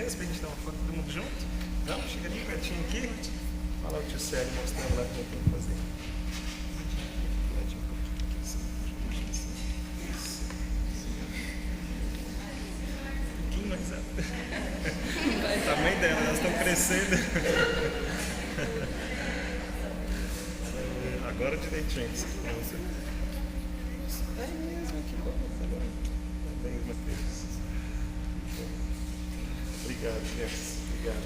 [SPEAKER 5] crianças para a gente dar uma foto todo mundo junto? Vamos, chega ali pertinho aqui. Fala o tio Célio mostrando lá como é que tem que fazer. descendo. Agora direitinho. É mesmo, que bom. Bem, Mateus. Obrigado, crianças.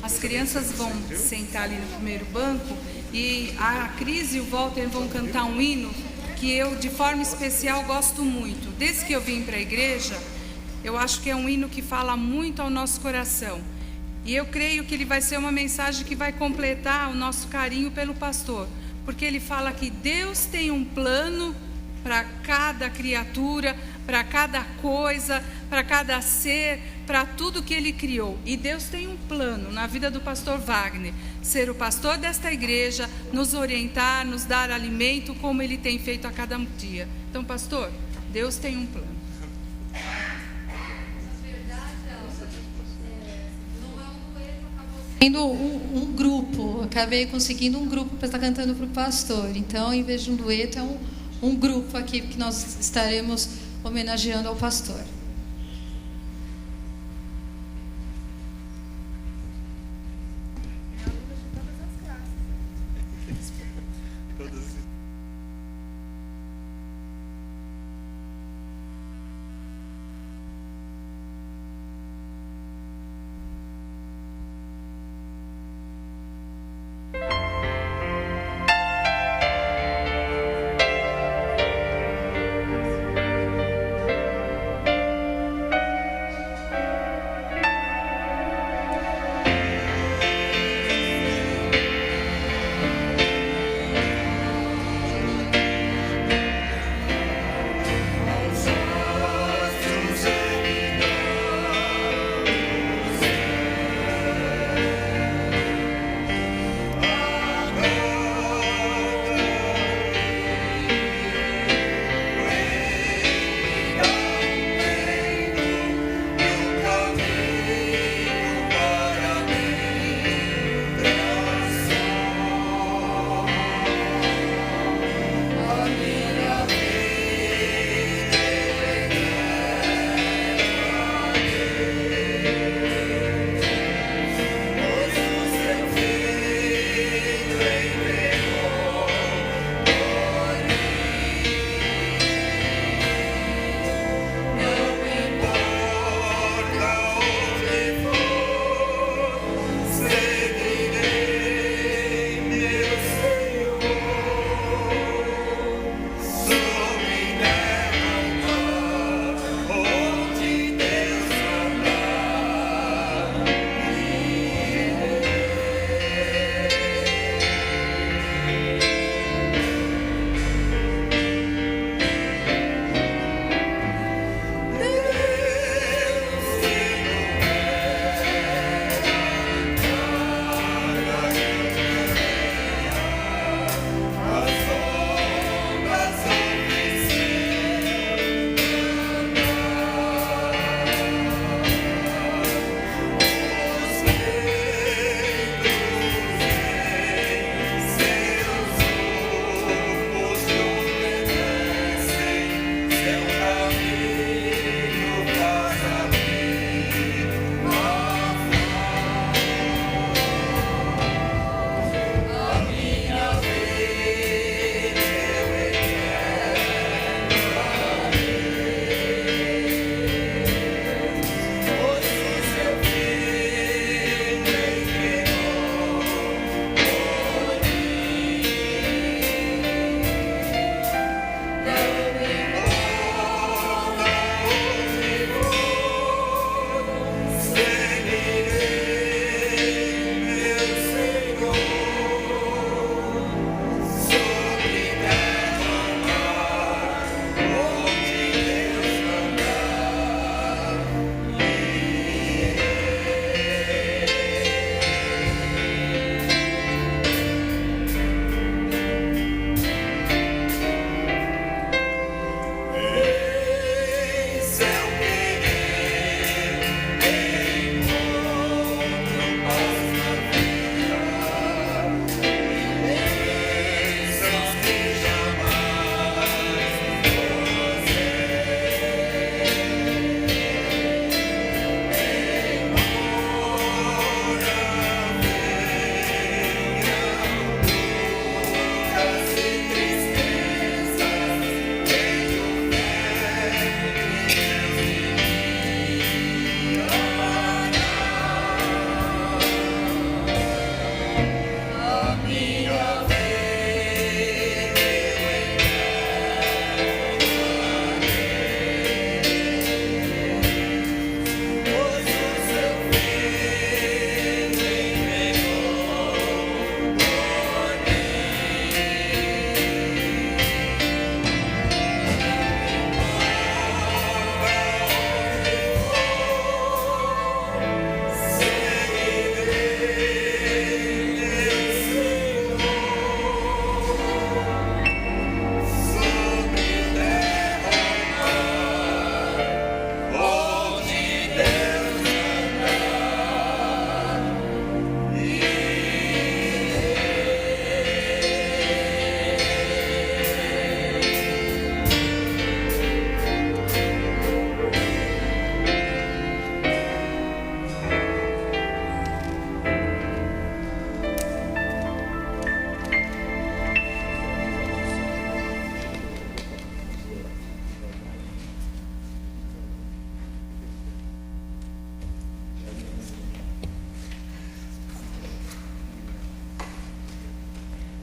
[SPEAKER 11] As crianças vão sentar ali no primeiro banco e a Cris e o Walter vão cantar um hino que eu, de forma especial, gosto muito. Desde que eu vim para a igreja, eu acho que é um hino que fala muito ao nosso coração. E eu creio que ele vai ser uma mensagem que vai completar o nosso carinho pelo pastor. Porque ele fala que Deus tem um plano para cada criatura, para cada coisa, para cada ser, para tudo que ele criou. E Deus tem um plano na vida do pastor Wagner, ser o pastor desta igreja, nos orientar, nos dar alimento, como ele tem feito a cada dia. Então, pastor, Deus tem um plano.
[SPEAKER 12] Tendo um grupo, acabei conseguindo um grupo para estar cantando para o pastor. Então, em vez de um dueto, é um grupo aqui que nós estaremos homenageando ao pastor.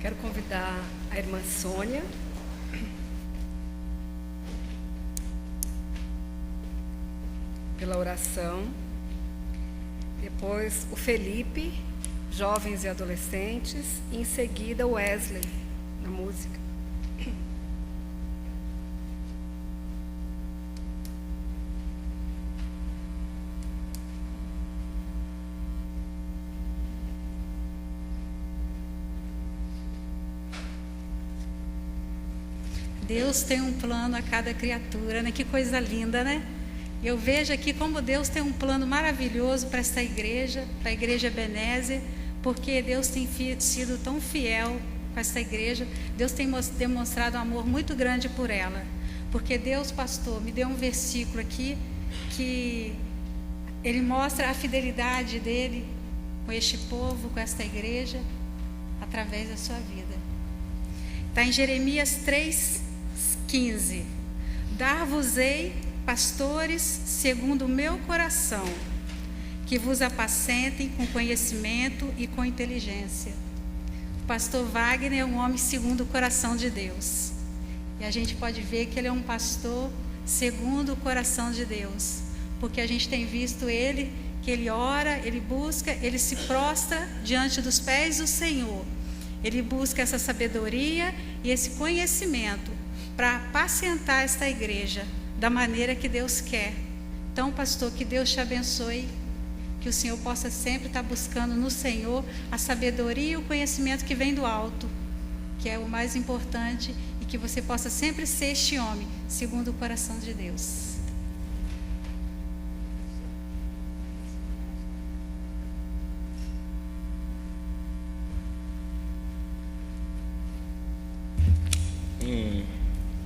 [SPEAKER 7] Quero convidar a irmã Sônia. Pela oração. Depois o Felipe, jovens e adolescentes. E em seguida o Wesley, na música.
[SPEAKER 13] Deus tem um plano a cada criatura, né? Que coisa linda, né? Eu vejo aqui como Deus tem um plano maravilhoso para esta igreja, para a igreja Ebenezer, porque Deus tem sido tão fiel com esta igreja. Deus tem demonstrado um amor muito grande por ela. Porque Deus, pastor, me deu um versículo aqui que ele mostra a fidelidade dele com este povo, com esta igreja, através da sua vida. Está em Jeremias 3:15. Dar-vos-ei pastores segundo o meu coração, que vos apacentem com conhecimento e com inteligência. O pastor Wagner é um homem segundo o coração de Deus. E a gente pode ver que ele é um pastor segundo o coração de Deus, porque a gente tem visto ele, que ele ora, ele busca, ele se prostra diante dos pés do Senhor. Ele busca essa sabedoria e esse conhecimento para apacentar esta igreja da maneira que Deus quer. Então, pastor, que Deus te abençoe, que o Senhor possa sempre estar buscando no Senhor a sabedoria e o conhecimento que vem do alto, que é o mais importante, e que você possa sempre ser este homem, segundo o coração de Deus.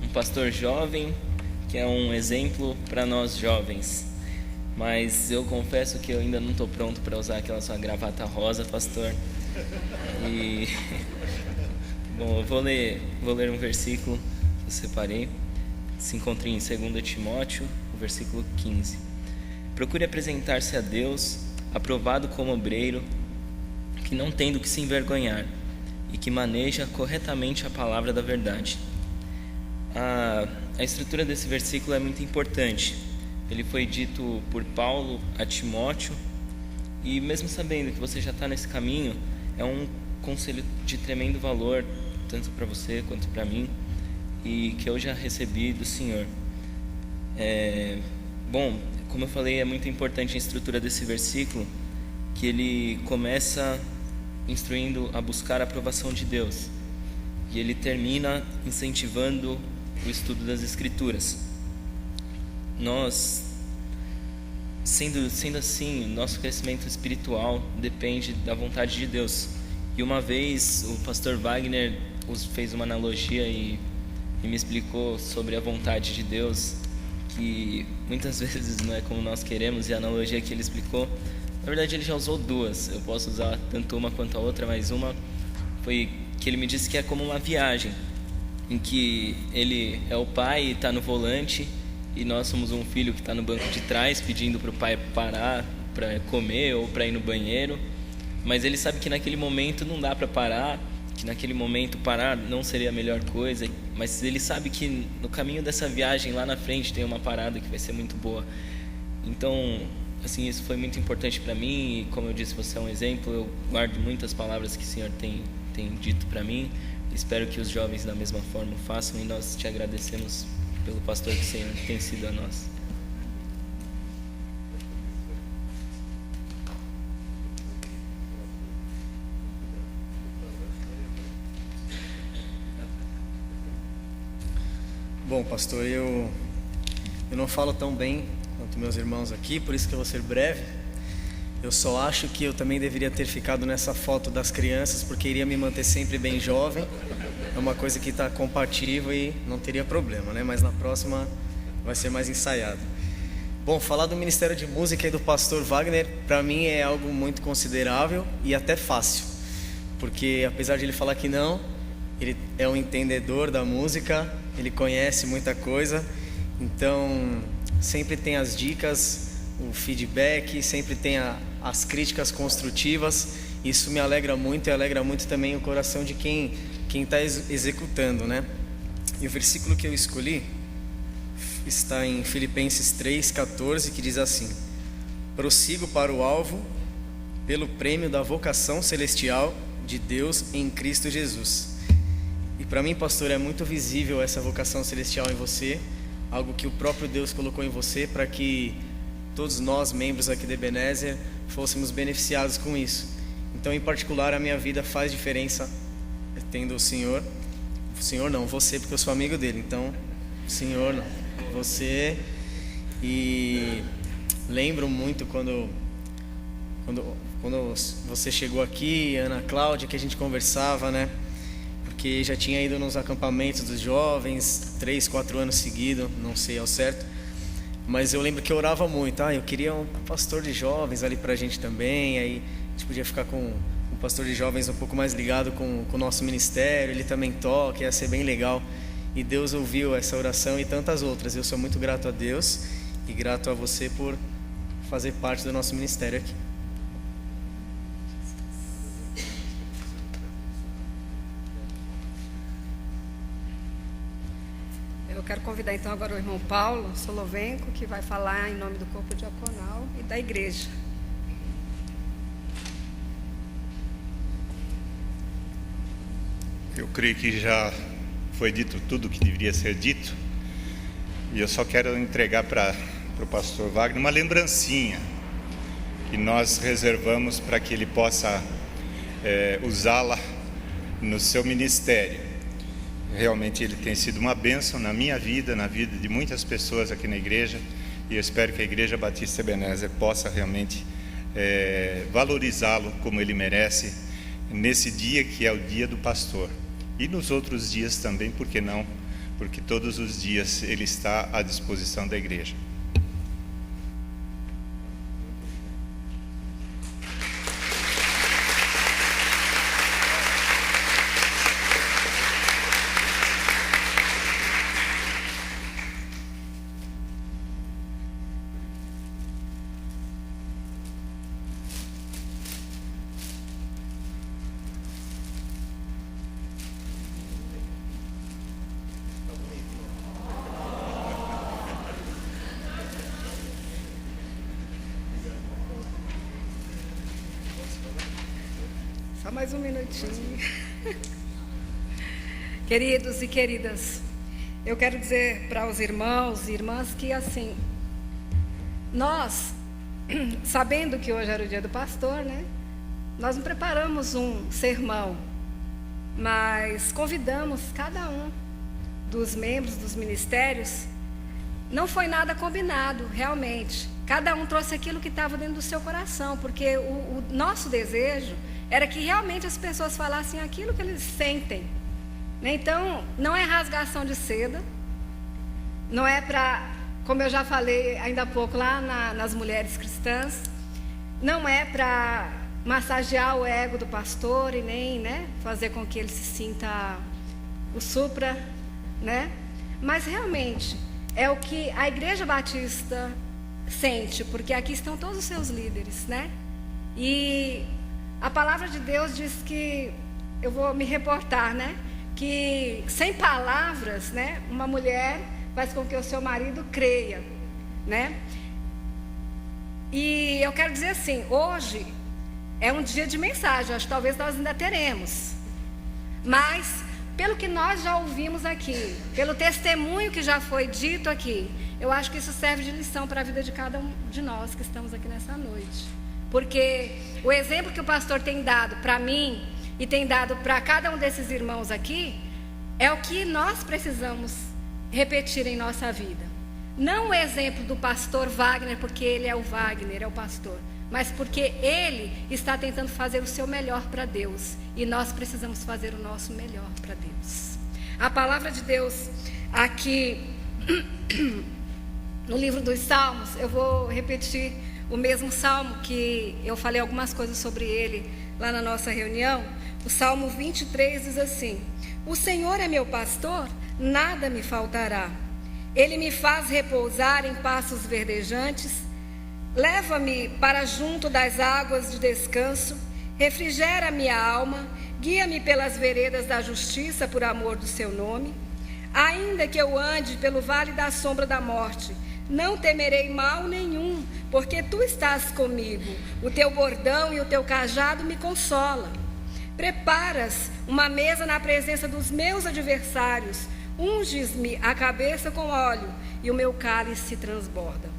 [SPEAKER 1] Um pastor jovem, que é um exemplo para nós jovens. Mas eu confesso que eu ainda não estou pronto para usar aquela sua gravata rosa, pastor. E bom, eu vou ler um versículo que eu separei. Se encontra em 2 Timóteo, o versículo 15. Procure apresentar-se a Deus, aprovado como obreiro, que não tem do que se envergonhar, e que maneja corretamente a palavra da verdade. A estrutura desse versículo é muito importante. Ele foi dito por Paulo a Timóteo, e mesmo sabendo que você já está nesse caminho, é um conselho de tremendo valor, tanto para você quanto para mim, e que eu já recebi do Senhor. Bom, como eu falei, é muito importante a estrutura desse versículo, que ele começa instruindo a buscar a aprovação de Deus, e ele termina incentivando o estudo das Escrituras. Nós, sendo assim, nosso crescimento espiritual depende da vontade de Deus. E uma vez o pastor Wagner fez uma analogia e me explicou sobre a vontade de Deus, que muitas vezes não é como nós queremos, e a analogia que ele explicou, na verdade ele já usou duas, eu posso usar tanto uma quanto a outra, mas uma foi que ele me disse que é como uma viagem, em que ele é o pai e está no volante, e nós somos um filho que está no banco de trás pedindo para o pai parar para comer ou para ir no banheiro, mas ele sabe que naquele momento não dá para parar, que naquele momento parar não seria a melhor coisa, mas ele sabe que no caminho dessa viagem lá na frente tem uma parada que vai ser muito boa. Então, assim, isso foi muito importante para mim, e como eu disse, você é um exemplo. Eu guardo muitas palavras que o Senhor tem dito para mim. Espero que os jovens da mesma forma façam, e nós te agradecemos pelo pastor que o Senhor tem sido a nós.
[SPEAKER 14] Bom, pastor, eu não falo tão bem quanto meus irmãos aqui, por isso que eu vou ser breve. Eu só acho que eu também deveria ter ficado nessa foto das crianças, porque iria me manter sempre bem jovem. É uma coisa que está compatível e não teria problema, né? Mas na próxima vai ser mais ensaiado. Bom, falar do Ministério de Música e do pastor Wagner, para mim é algo muito considerável e até fácil. Porque apesar de ele falar que não, ele é um entendedor da música, ele conhece muita coisa. Então, sempre tem as dicas, o feedback, sempre tem as críticas construtivas, Isso me alegra muito e alegra muito também o coração de quem está executando, né? E o versículo que eu escolhi está em Filipenses 3,14, que diz assim: prossigo para o alvo, pelo prêmio da vocação celestial de Deus em Cristo Jesus. E para mim, pastor, é muito visível essa vocação celestial em você, algo que o próprio Deus colocou em você para que todos nós, membros aqui da Ebenezer, fôssemos beneficiados com isso. Então, em particular, a minha vida faz diferença tendo o Senhor não, você, porque eu sou amigo dele, então, o Senhor não, você. E lembro muito quando você chegou aqui, Ana Cláudia, que a gente conversava, né? Porque já tinha ido nos acampamentos dos jovens 3, 4 anos seguidos, não sei ao certo, mas eu lembro que eu orava muito. Eu queria um pastor de jovens ali pra gente também, aí a gente podia ficar com um pastor de jovens um pouco mais ligado com o nosso ministério, ele também toca, ia ser bem legal. E Deus ouviu essa oração e tantas outras. Eu sou muito grato a Deus e grato a você por fazer parte do nosso ministério aqui.
[SPEAKER 7] Eu quero convidar então agora o irmão Paulo Solovenko, que vai falar em nome do corpo diaconal e da igreja.
[SPEAKER 3] Eu creio que já foi dito tudo o que deveria ser dito, e eu só quero entregar para o pastor Wagner uma lembrancinha que nós reservamos para que ele possa usá-la no seu ministério. Realmente ele tem sido uma bênção na minha vida, na vida de muitas pessoas aqui na igreja, e eu espero que a Igreja Batista Ebenezer possa realmente valorizá-lo como ele merece nesse dia que é o dia do pastor, e nos outros dias também, por que não? Porque todos os dias ele está à disposição da igreja.
[SPEAKER 7] Só mais um minutinho. Queridos e queridas, eu quero dizer para os irmãos e irmãs que, assim, nós, sabendo que hoje era o dia do pastor, né? Nós não preparamos um sermão, mas convidamos cada um dos membros dos ministérios. Não foi nada combinado, realmente. Cada um trouxe aquilo que estava dentro do seu coração, porque o nosso desejo era que realmente as pessoas falassem aquilo que eles sentem. Então, não é rasgação de seda, não é para, como eu já falei ainda há pouco lá nas mulheres cristãs, não é para massagear o ego do pastor e nem, né, fazer com que ele se sinta o supra, né? Mas realmente é o que a Igreja Batista sente, porque aqui estão todos os seus líderes, né? E a palavra de Deus diz que, eu vou me reportar, né? Que sem palavras, né? Uma mulher faz com que o seu marido creia, né? E eu quero dizer assim, hoje é um dia de mensagem, acho que talvez nós ainda teremos. Mas, pelo que nós já ouvimos aqui, pelo testemunho que já foi dito aqui, eu acho que isso serve de lição para a vida de cada um de nós que estamos aqui nessa noite. Porque o exemplo que o pastor tem dado para mim e tem dado para cada um desses irmãos aqui é o que nós precisamos repetir em nossa vida. Não o exemplo do pastor Wagner, porque ele é o Wagner, é o pastor, mas porque ele está tentando fazer o seu melhor para Deus, e nós precisamos fazer o nosso melhor para Deus. A palavra de Deus aqui no livro dos Salmos, eu vou repetir o mesmo salmo que eu falei algumas coisas sobre ele lá na nossa reunião. O Salmo 23 diz assim: o Senhor é meu pastor, nada me faltará. Ele me faz repousar em pastos verdejantes, leva-me para junto das águas de descanso, refrigera minha alma, guia-me pelas veredas da justiça por amor do seu nome. Ainda que eu ande pelo vale da sombra da morte, não temerei mal nenhum, porque tu estás comigo. O teu bordão e o teu cajado me consolam. Preparas uma mesa na presença dos meus adversários, unges-me a cabeça com óleo e o meu cálice se transborda.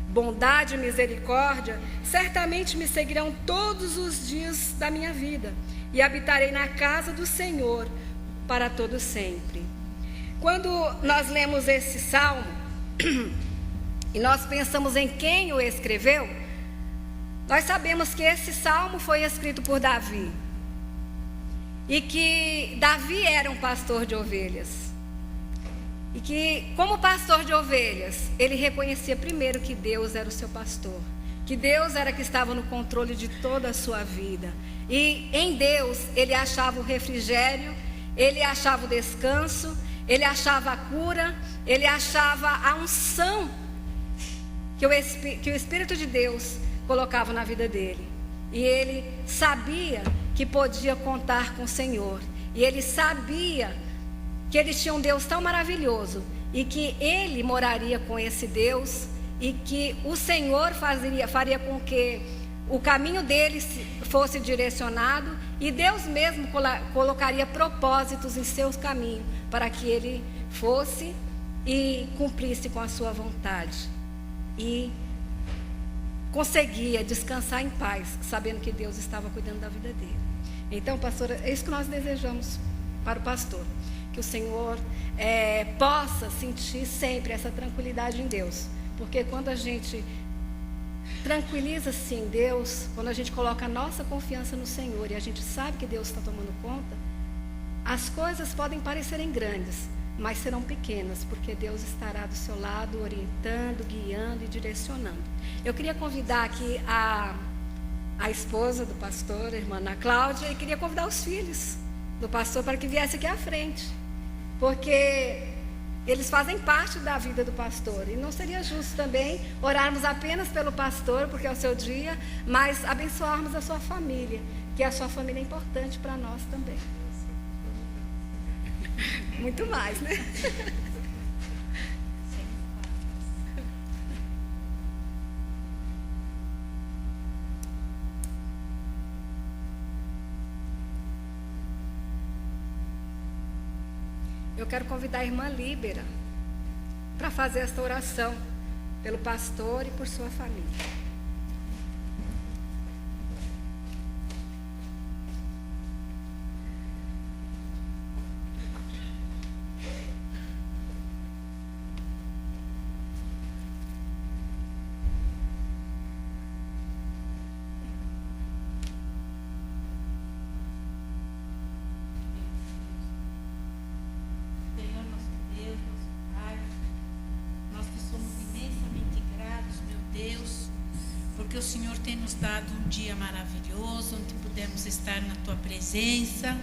[SPEAKER 7] Bondade e misericórdia certamente me seguirão todos os dias da minha vida, e habitarei na casa do Senhor para todo sempre. Quando nós lemos esse salmo e nós pensamos em quem o escreveu, nós sabemos que esse salmo foi escrito por Davi, e que Davi era um pastor de ovelhas, e que, como pastor de ovelhas, ele reconhecia primeiro que Deus era o seu pastor, que Deus era que estava no controle de toda a sua vida, e em Deus ele achava o refrigério, ele achava o descanso, ele achava a cura, ele achava a unção que o Espírito de Deus colocava na vida dele. E ele sabia que podia contar com o Senhor, e ele sabia que ele tinha um Deus tão maravilhoso, e que ele moraria com esse Deus, e que o Senhor faria com que o caminho dele fosse direcionado, e Deus mesmo colocaria propósitos em seus caminhos, para que ele fosse e cumprisse com a sua vontade, e conseguia descansar em paz, sabendo que Deus estava cuidando da vida dele. Então, pastor, é isso que nós desejamos para o pastor, que o Senhor possa sentir sempre essa tranquilidade em Deus, porque quando a gente tranquiliza sim Deus, quando a gente coloca a nossa confiança no Senhor e a gente sabe que Deus está tomando conta, as coisas podem parecerem grandes, mas serão pequenas, porque Deus estará do seu lado, orientando, guiando e direcionando. Eu queria convidar aqui a esposa do pastor, a irmã Ana Cláudia, e queria convidar os filhos do pastor para que viesse aqui à frente, porque eles fazem parte da vida do pastor, e não seria justo também orarmos apenas pelo pastor, porque é o seu dia, mas abençoarmos a sua família, que a sua família é importante para nós também. Muito mais, né? Eu quero convidar a irmã Líbera para fazer esta oração pelo pastor e por sua família.
[SPEAKER 13] Porque o Senhor tem nos dado um dia maravilhoso, onde pudemos estar na Tua presença,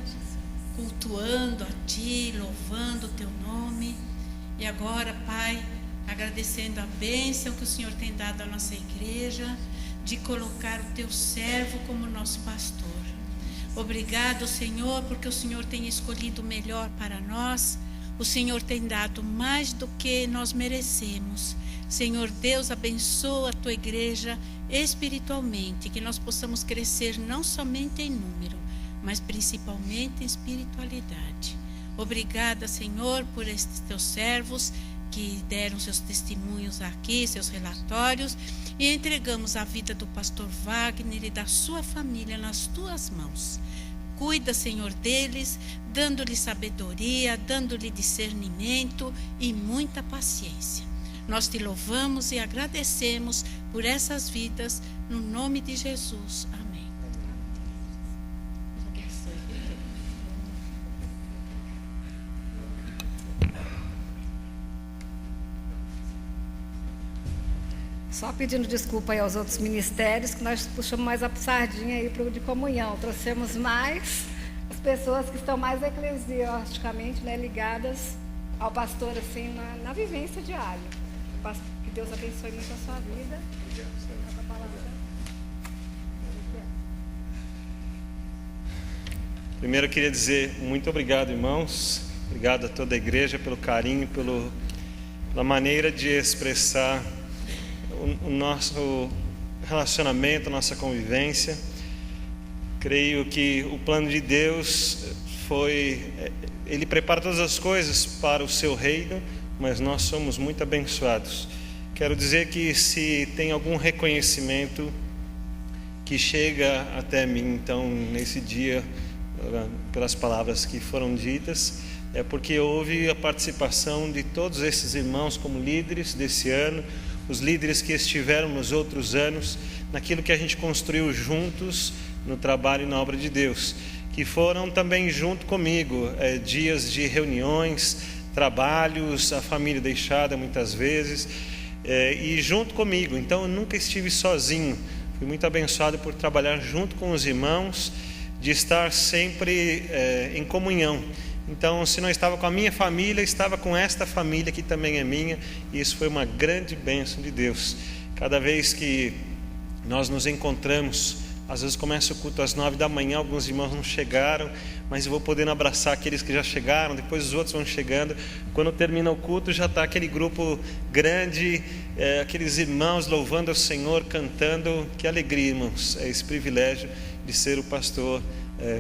[SPEAKER 13] cultuando a Ti, louvando o Teu nome. E agora, Pai, agradecendo a bênção que o Senhor tem dado à nossa igreja, de colocar o Teu servo como nosso pastor. Obrigado, Senhor, porque o Senhor tem escolhido o melhor para nós. O Senhor tem dado mais do que nós merecemos. Senhor Deus, abençoa a Tua igreja espiritualmente, que nós possamos crescer não somente em número, mas principalmente em espiritualidade. Obrigada, Senhor, por estes Teus servos que deram seus testemunhos aqui, seus relatórios, e entregamos a vida do pastor Wagner e da sua família nas Tuas mãos. Cuida, Senhor, deles, dando-lhe sabedoria, dando-lhe discernimento e muita paciência. Nós Te louvamos e agradecemos por essas vidas, no nome de Jesus. Amém.
[SPEAKER 7] Só pedindo desculpa aí aos outros ministérios, que nós puxamos mais a sardinha aí para o de comunhão. Trouxemos mais as pessoas que estão mais eclesiasticamente, né, ligadas ao pastor, assim, na vivência diária. Que Deus abençoe muito a sua vida.
[SPEAKER 5] Primeiro eu queria dizer muito obrigado, irmãos. Obrigado a toda a igreja pelo carinho, pela maneira de expressar o nosso relacionamento, a nossa convivência. Creio que o plano de Deus Ele prepara todas as coisas para o seu reino, mas nós somos muito abençoados. Quero dizer que se tem algum reconhecimento que chega até mim, então, nesse dia, pelas palavras que foram ditas, é porque houve a participação de todos esses irmãos como líderes desse ano, os líderes que estiveram nos outros anos, naquilo que a gente construiu juntos no trabalho e na obra de Deus, que foram também junto comigo, dias de reuniões, trabalhos, a família deixada muitas vezes, e junto comigo. Então eu nunca estive sozinho, fui muito abençoado por trabalhar junto com os irmãos, de estar sempre em comunhão. Então, se não estava com a minha família, estava com esta família que também é minha, e isso foi uma grande bênção de Deus. Cada vez que nós nos encontramos, às vezes começa o culto às 9 da manhã, alguns irmãos não chegaram, mas eu vou podendo abraçar aqueles que já chegaram, depois os outros vão chegando. Quando termina o culto, já está aquele grupo grande, aqueles irmãos louvando ao Senhor, cantando. Que alegria, irmãos, é esse privilégio de ser o pastor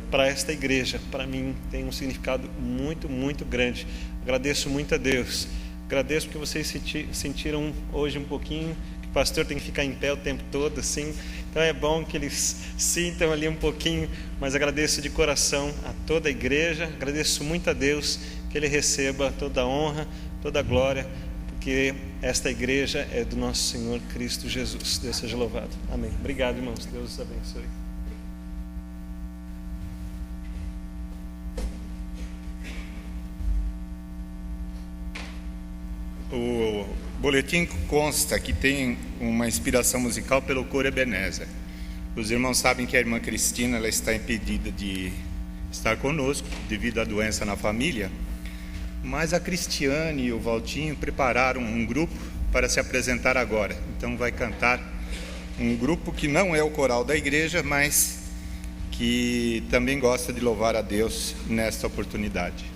[SPEAKER 5] para esta igreja. Para mim tem um significado muito, muito grande. Agradeço muito a Deus, agradeço porque vocês sentiram hoje um pouquinho que o pastor tem que ficar em pé o tempo todo assim, então é bom que eles sintam ali um pouquinho, mas agradeço de coração a toda a igreja, agradeço muito a Deus, que Ele receba toda a honra, toda a glória, porque esta igreja é do nosso Senhor Cristo Jesus. Deus seja louvado. Amém. Obrigado, irmãos. Deus os abençoe.
[SPEAKER 3] O boletim consta que tem uma inspiração musical pelo coro Ebenezer. Os irmãos sabem que a irmã Cristina ela está impedida de estar conosco devido à doença na família, mas a Cristiane e o Valtinho prepararam um grupo para se apresentar agora. Então vai cantar um grupo que não é o coral da igreja, mas que também gosta de louvar a Deus nesta oportunidade.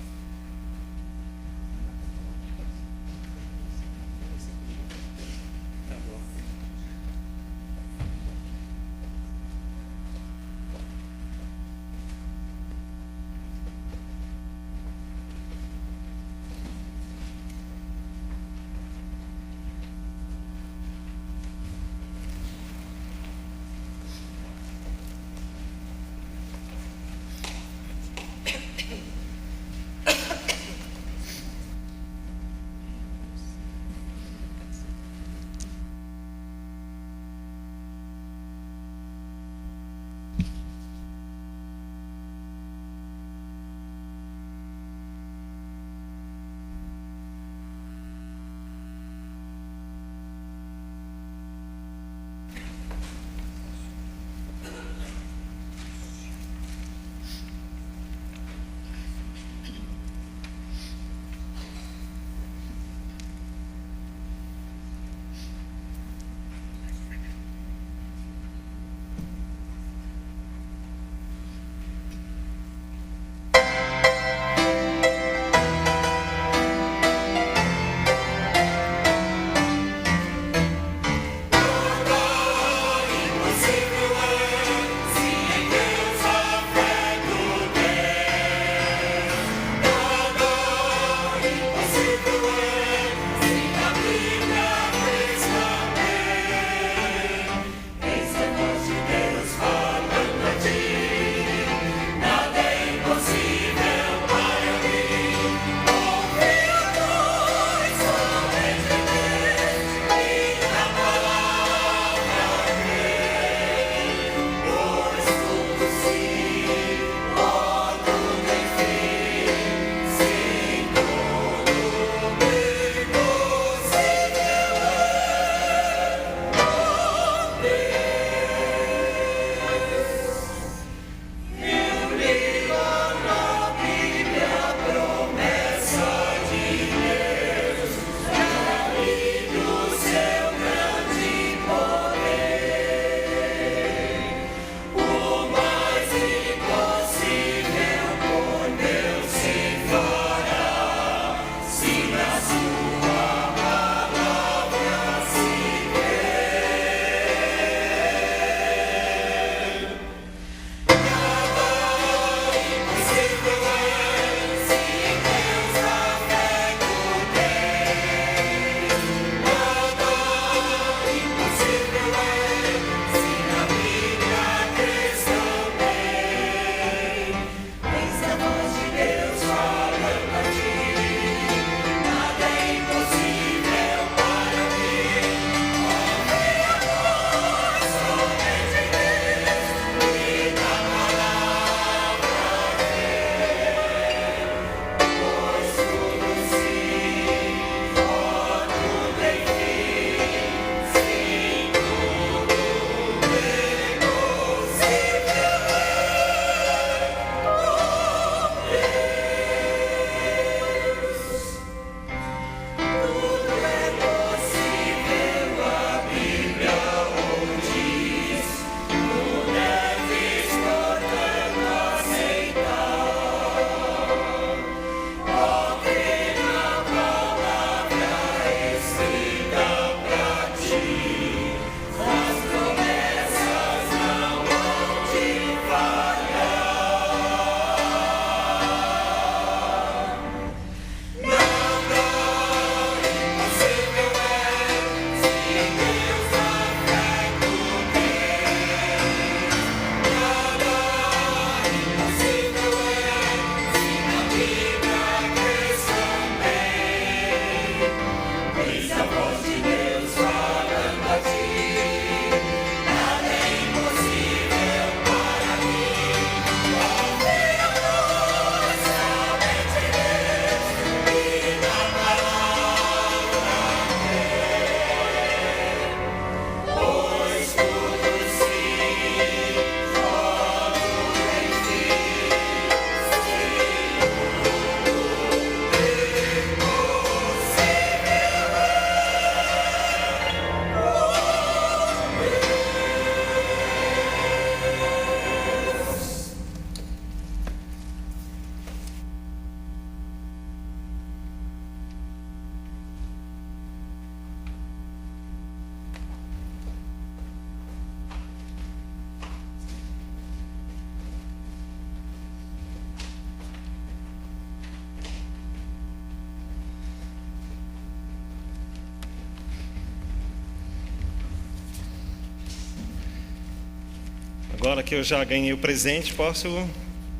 [SPEAKER 5] Agora que eu já ganhei o presente, posso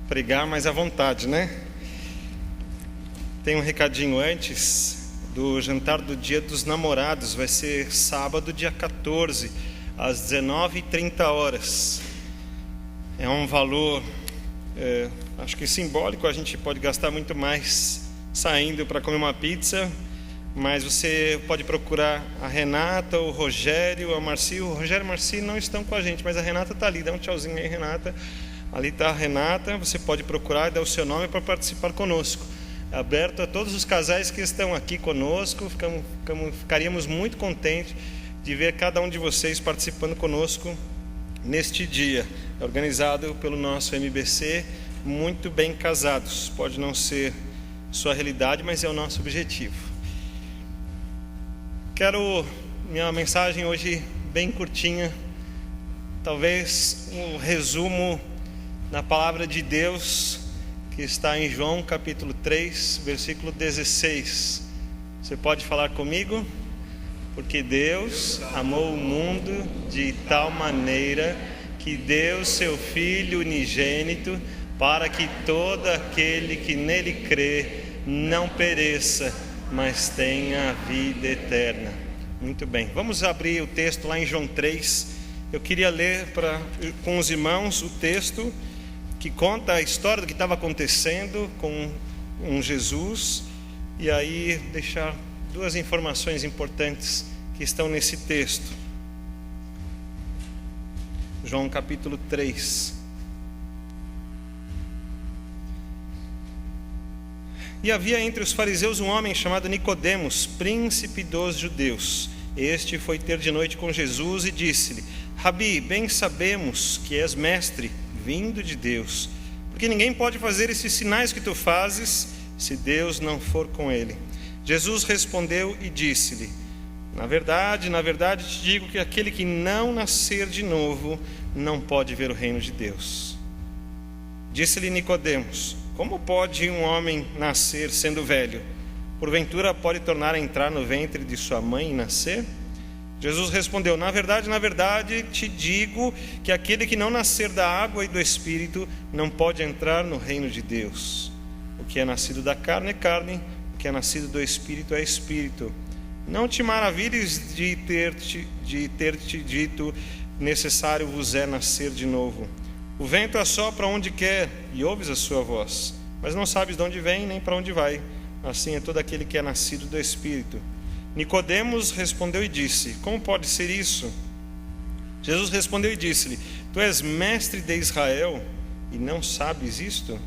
[SPEAKER 5] pregar mais à vontade, né? Tem um recadinho antes do jantar do Dia dos Namorados. Vai ser sábado, dia 14, às 19h30. É um valor, acho que simbólico. A gente pode gastar muito mais saindo para comer uma pizza, mas você pode procurar a Renata, o Rogério, a Marci. O Rogério e a Marci não estão com a gente, mas a Renata está ali. Dá um tchauzinho aí, Renata. Ali está a Renata. Você pode procurar e dar o seu nome para participar conosco. É aberto a todos os casais que estão aqui conosco. Ficaríamos muito contentes de ver cada um de vocês participando conosco neste dia. É organizado pelo nosso MBC, Muito Bem Casados. Pode não ser sua realidade, mas é o nosso objetivo. Minha mensagem hoje bem curtinha, talvez um resumo na palavra de Deus que está em João capítulo 3, versículo 16. Você pode falar comigo? Porque Deus amou o mundo de tal maneira que deu seu Filho unigênito, para que todo aquele que nele crê não pereça, mas tenha a vida eterna. Muito bem, vamos abrir o texto lá em João 3. Eu queria ler com os irmãos o texto que conta a história do que estava acontecendo com Jesus, e aí deixar duas informações importantes que estão nesse texto. João capítulo 3. E havia entre os fariseus um homem chamado Nicodemos, príncipe dos judeus. Este foi ter de noite com Jesus e disse-lhe: Rabi, bem sabemos que és mestre, vindo de Deus, porque ninguém pode fazer esses sinais que tu fazes, se Deus não for com ele. Jesus respondeu e disse-lhe: na verdade te digo que aquele que não nascer de novo não pode ver o reino de Deus. Disse-lhe Nicodemos: como pode um homem nascer sendo velho? Porventura pode tornar a entrar no ventre de sua mãe e nascer? Jesus respondeu: na verdade te digo que aquele que não nascer da água e do Espírito não pode entrar no reino de Deus. O que é nascido da carne é carne, o que é nascido do Espírito é Espírito. Não te maravilhes de ter-te dito: necessário vos é nascer de novo. O vento assopra onde quer e ouves a sua voz, mas não sabes de onde vem nem para onde vai. Assim é todo aquele que é nascido do Espírito. Nicodemos respondeu e disse: como pode ser isso? Jesus respondeu e disse-lhe: tu és mestre de Israel e não sabes isto?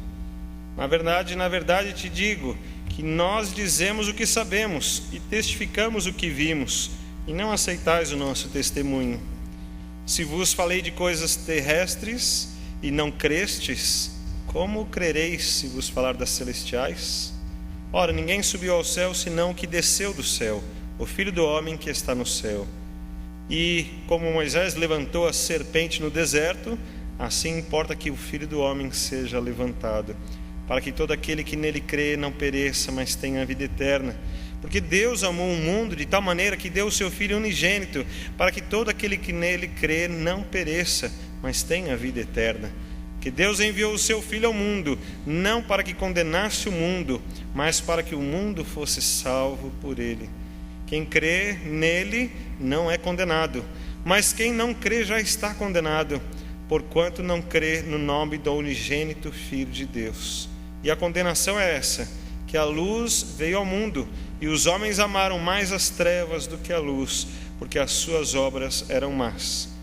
[SPEAKER 5] Na verdade te digo que nós dizemos o que sabemos e testificamos o que vimos, e não aceitais o nosso testemunho. Se vos falei de coisas terrestres e não crestes, como crereis se vos falar das celestiais? Ora, ninguém subiu ao céu senão o que desceu do céu, o Filho do homem que está no céu. E como Moisés levantou a serpente no deserto, assim importa que o Filho do homem seja levantado, para que todo aquele que nele crê não pereça, mas tenha a vida eterna. Porque Deus amou o mundo de tal maneira que deu o seu Filho unigênito, para que todo aquele que nele crê não pereça, mas tenha a vida eterna. Que Deus enviou o seu Filho ao mundo, não para que condenasse o mundo, mas para que o mundo fosse salvo por ele. Quem crê nele não é condenado, mas quem não crê já está condenado, porquanto não crê no nome do unigênito Filho de Deus. E a condenação é essa: que a luz veio ao mundo, e os homens amaram mais as trevas do que a luz, porque as suas obras eram más.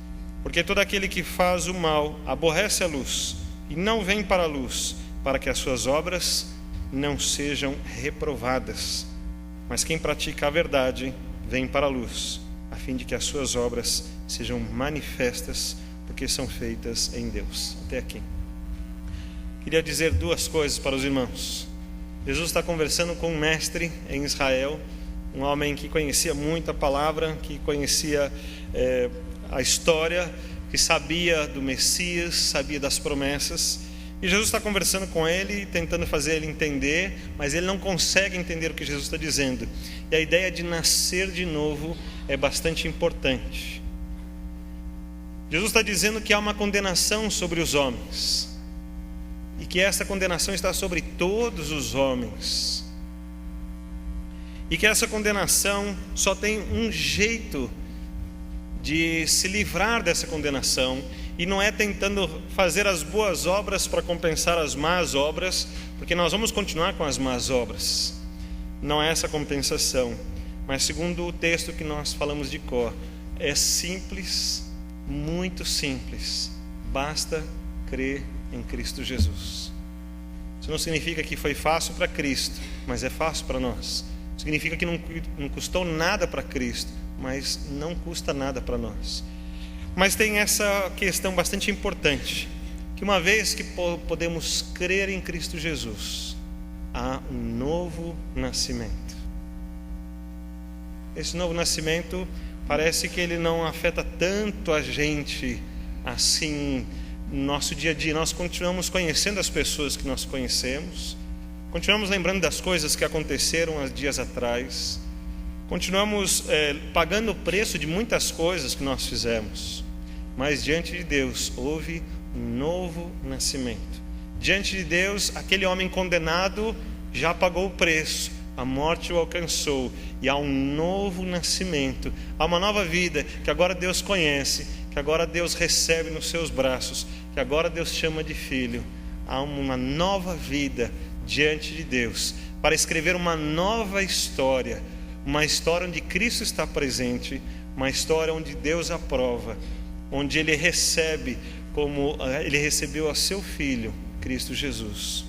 [SPEAKER 5] Porque todo aquele que faz o mal aborrece a luz, e não vem para a luz, para que as suas obras não sejam reprovadas. Mas quem pratica a verdade vem para a luz, a fim de que as suas obras sejam manifestas, porque são feitas em Deus. Até aqui. Queria dizer duas coisas para os irmãos. Jesus está conversando com um mestre em Israel, um homem que conhecia muito a palavra, que conhecia a história, que sabia do Messias, sabia das promessas. E Jesus está conversando com ele, tentando fazer ele entender, mas ele não consegue entender o que Jesus está dizendo. E a ideia de nascer de novo é bastante importante. Jesus está dizendo que há uma condenação sobre os homens, e que essa condenação está sobre todos os homens, e que essa condenação só tem um jeito de se livrar dessa condenação, e não é tentando fazer as boas obras para compensar as más obras, porque nós vamos continuar com as más obras. Não é essa compensação, mas segundo o texto que nós falamos de cor, é simples, muito simples. Basta crer em Cristo Jesus. Isso não significa que foi fácil para Cristo, mas é fácil para nós. Significa que não custou nada para Cristo, mas não custa nada para nós. Mas tem essa questão bastante importante, que uma vez que podemos crer em Cristo Jesus, há um novo nascimento. Esse novo nascimento parece que ele não afeta tanto a gente assim no nosso dia a dia. Nós continuamos conhecendo as pessoas que nós conhecemos, continuamos lembrando das coisas que aconteceram há dias atrás, continuamos pagando o preço de muitas coisas que nós fizemos, mas diante de Deus houve um novo nascimento. Diante de Deus, aquele homem condenado já pagou o preço, a morte o alcançou, e há um novo nascimento, há uma nova vida que agora Deus conhece, que agora Deus recebe nos seus braços, que agora Deus chama de filho. Há uma nova vida diante de Deus, para escrever uma nova história, uma história onde Cristo está presente, uma história onde Deus aprova, onde Ele recebe como Ele recebeu a seu Filho, Cristo Jesus.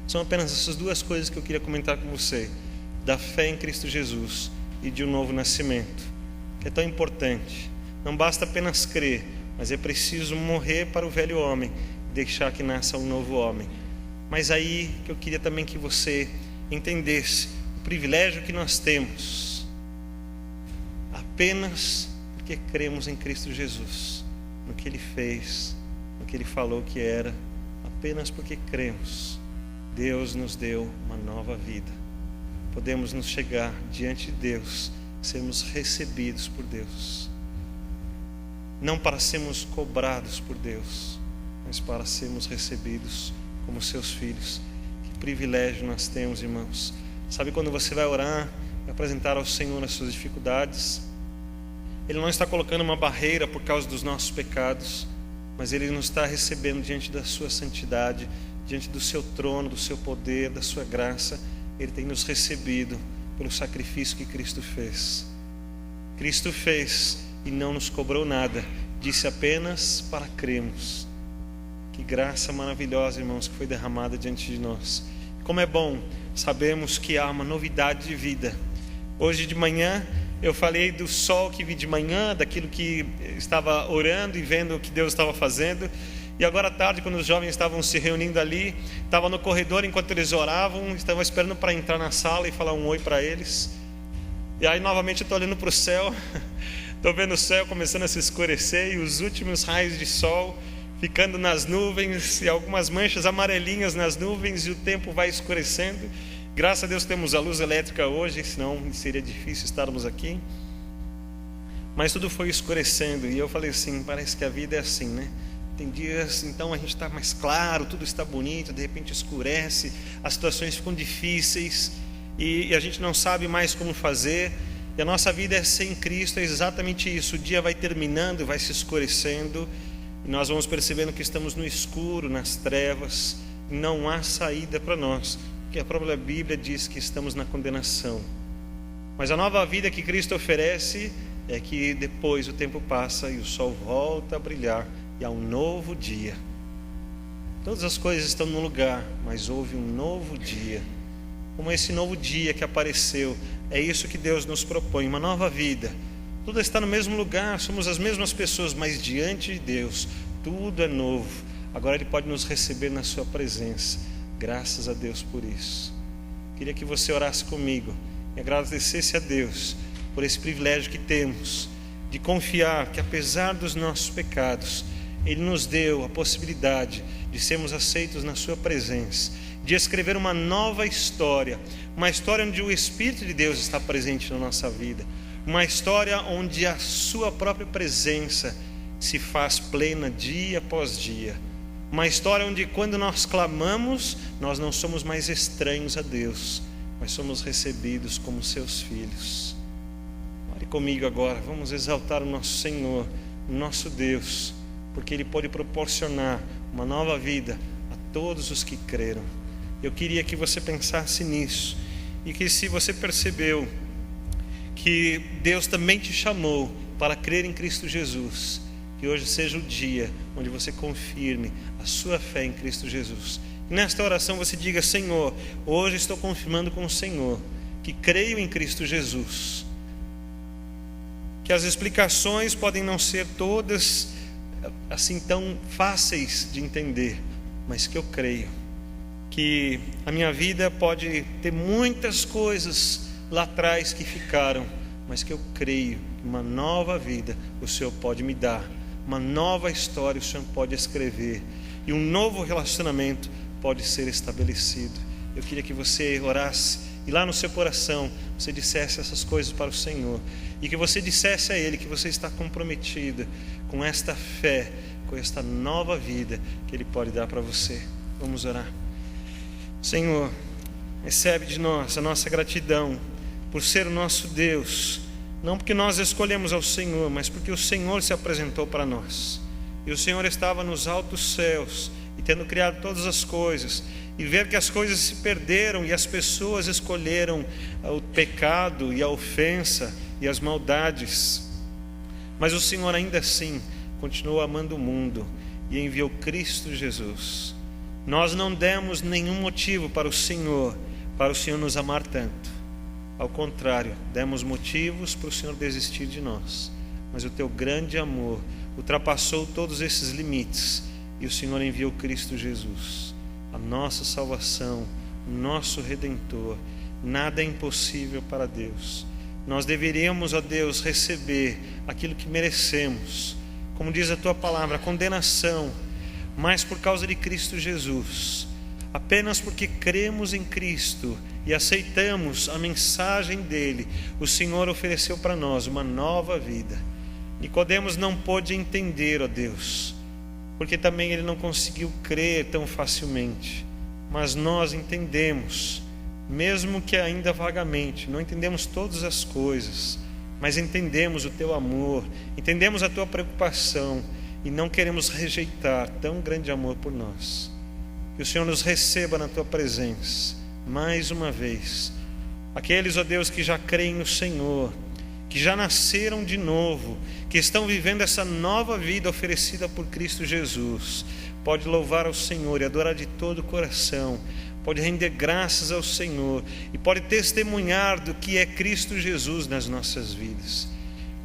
[SPEAKER 5] São apenas essas duas coisas que eu queria comentar com você, da fé em Cristo Jesus e de um novo nascimento, que é tão importante. Não basta apenas crer, mas é preciso morrer para o velho homem e deixar que nasça um novo homem. Mas aí que eu queria também que você entendesse o privilégio que nós temos, apenas porque cremos em Cristo Jesus, no que Ele fez, no que Ele falou que era, apenas porque cremos, Deus nos deu uma nova vida. Podemos nos chegar diante de Deus, sermos recebidos por Deus, não para sermos cobrados por Deus, mas para sermos recebidos como seus filhos. Que privilégio nós temos, irmãos. Sabe, quando você vai orar, vai apresentar ao Senhor as suas dificuldades, Ele não está colocando uma barreira por causa dos nossos pecados, mas Ele nos está recebendo diante da sua santidade, diante do seu trono, do seu poder, da sua graça. Ele tem nos recebido pelo sacrifício que Cristo fez. Cristo fez e não nos cobrou nada, disse apenas para crermos. Que graça maravilhosa, irmãos, que foi derramada diante de nós. Como é bom sabemos que há uma novidade de vida. Hoje de manhã eu falei do sol que vi de manhã, daquilo que estava orando e vendo o que Deus estava fazendo. E agora à tarde, quando os jovens estavam se reunindo ali, estava no corredor enquanto eles oravam, estavam esperando para entrar na sala e falar um oi para eles. E aí novamente eu estou olhando para o céu, estou vendo o céu começando a se escurecer e os últimos raios de sol ficando nas nuvens e algumas manchas amarelinhas nas nuvens, e o tempo vai escurecendo. Graças a Deus temos a luz elétrica hoje, senão seria difícil estarmos aqui. Mas tudo foi escurecendo e eu falei assim, parece que a vida é assim, né? Tem dias, então a gente está mais claro, tudo está bonito, de repente escurece, as situações ficam difíceis e a gente não sabe mais como fazer. E a nossa vida é sem Cristo, é exatamente isso. O dia vai terminando, vai se escurecendo e nós vamos percebendo que estamos no escuro, nas trevas, não há saída para nós, porque a própria Bíblia diz que estamos na condenação. Mas a nova vida que Cristo oferece é que depois o tempo passa e o sol volta a brilhar e há um novo dia. Todas as coisas estão no lugar, mas houve um novo dia. Como esse novo dia que apareceu, é isso que Deus nos propõe, uma nova vida. Tudo está no mesmo lugar, somos as mesmas pessoas, mas diante de Deus tudo é novo. Agora Ele pode nos receber na sua presença. Graças a Deus por isso. Queria que você orasse comigo e agradecesse a Deus por esse privilégio que temos de confiar que, apesar dos nossos pecados, Ele nos deu a possibilidade de sermos aceitos na sua presença, de escrever uma nova história, uma história onde o Espírito de Deus está presente na nossa vida, uma história onde a sua própria presença se faz plena dia após dia. Uma história onde, quando nós clamamos, nós não somos mais estranhos a Deus, mas somos recebidos como seus filhos. Ore comigo agora, vamos exaltar o nosso Senhor, o nosso Deus, porque Ele pode proporcionar uma nova vida a todos os que creram. Eu queria que você pensasse nisso, e que, se você percebeu que Deus também te chamou para crer em Cristo Jesus, que hoje seja o dia onde você confirme a sua fé em Cristo Jesus. E nesta oração você diga: Senhor, hoje estou confirmando com o Senhor que creio em Cristo Jesus, que as explicações podem não ser todas assim tão fáceis de entender, mas que eu creio que a minha vida pode ter muitas coisas lá atrás que ficaram, mas que eu creio que uma nova vida o Senhor pode me dar, uma nova história o Senhor pode escrever, e um novo relacionamento pode ser estabelecido. Eu queria que você orasse e lá no seu coração você dissesse essas coisas para o Senhor, e que você dissesse a Ele que você está comprometida com esta fé, com esta nova vida que Ele pode dar para você. Vamos orar. Senhor, recebe de nós a nossa gratidão por ser o nosso Deus, não porque nós escolhemos ao Senhor, mas porque o Senhor se apresentou para nós, e o Senhor estava nos altos céus, e tendo criado todas as coisas, e ver que as coisas se perderam e as pessoas escolheram o pecado e a ofensa e as maldades, mas o Senhor ainda assim continuou amando o mundo e enviou Cristo Jesus. Nós não demos nenhum motivo para o Senhor nos amar tanto. Ao contrário, demos motivos para o Senhor desistir de nós. Mas o teu grande amor ultrapassou todos esses limites, e o Senhor enviou Cristo Jesus, a nossa salvação, o nosso Redentor. Nada é impossível para Deus. Nós deveríamos, ó Deus, receber aquilo que merecemos, como diz a tua palavra, a condenação, mas por causa de Cristo Jesus, apenas porque cremos em Cristo e aceitamos a mensagem dele, o Senhor ofereceu para nós uma nova vida. Nicodemos não pôde entender, ó Deus, porque também ele não conseguiu crer tão facilmente, mas nós entendemos, mesmo que ainda vagamente, não entendemos todas as coisas, mas entendemos o teu amor, entendemos a tua preocupação, e não queremos rejeitar tão grande amor por nós. Que o Senhor nos receba na tua presença mais uma vez. Aqueles, ó Deus, que já creem no Senhor, que já nasceram de novo, que estão vivendo essa nova vida oferecida por Cristo Jesus, pode louvar ao Senhor e adorar de todo o coração, pode render graças ao Senhor e pode testemunhar do que é Cristo Jesus nas nossas vidas.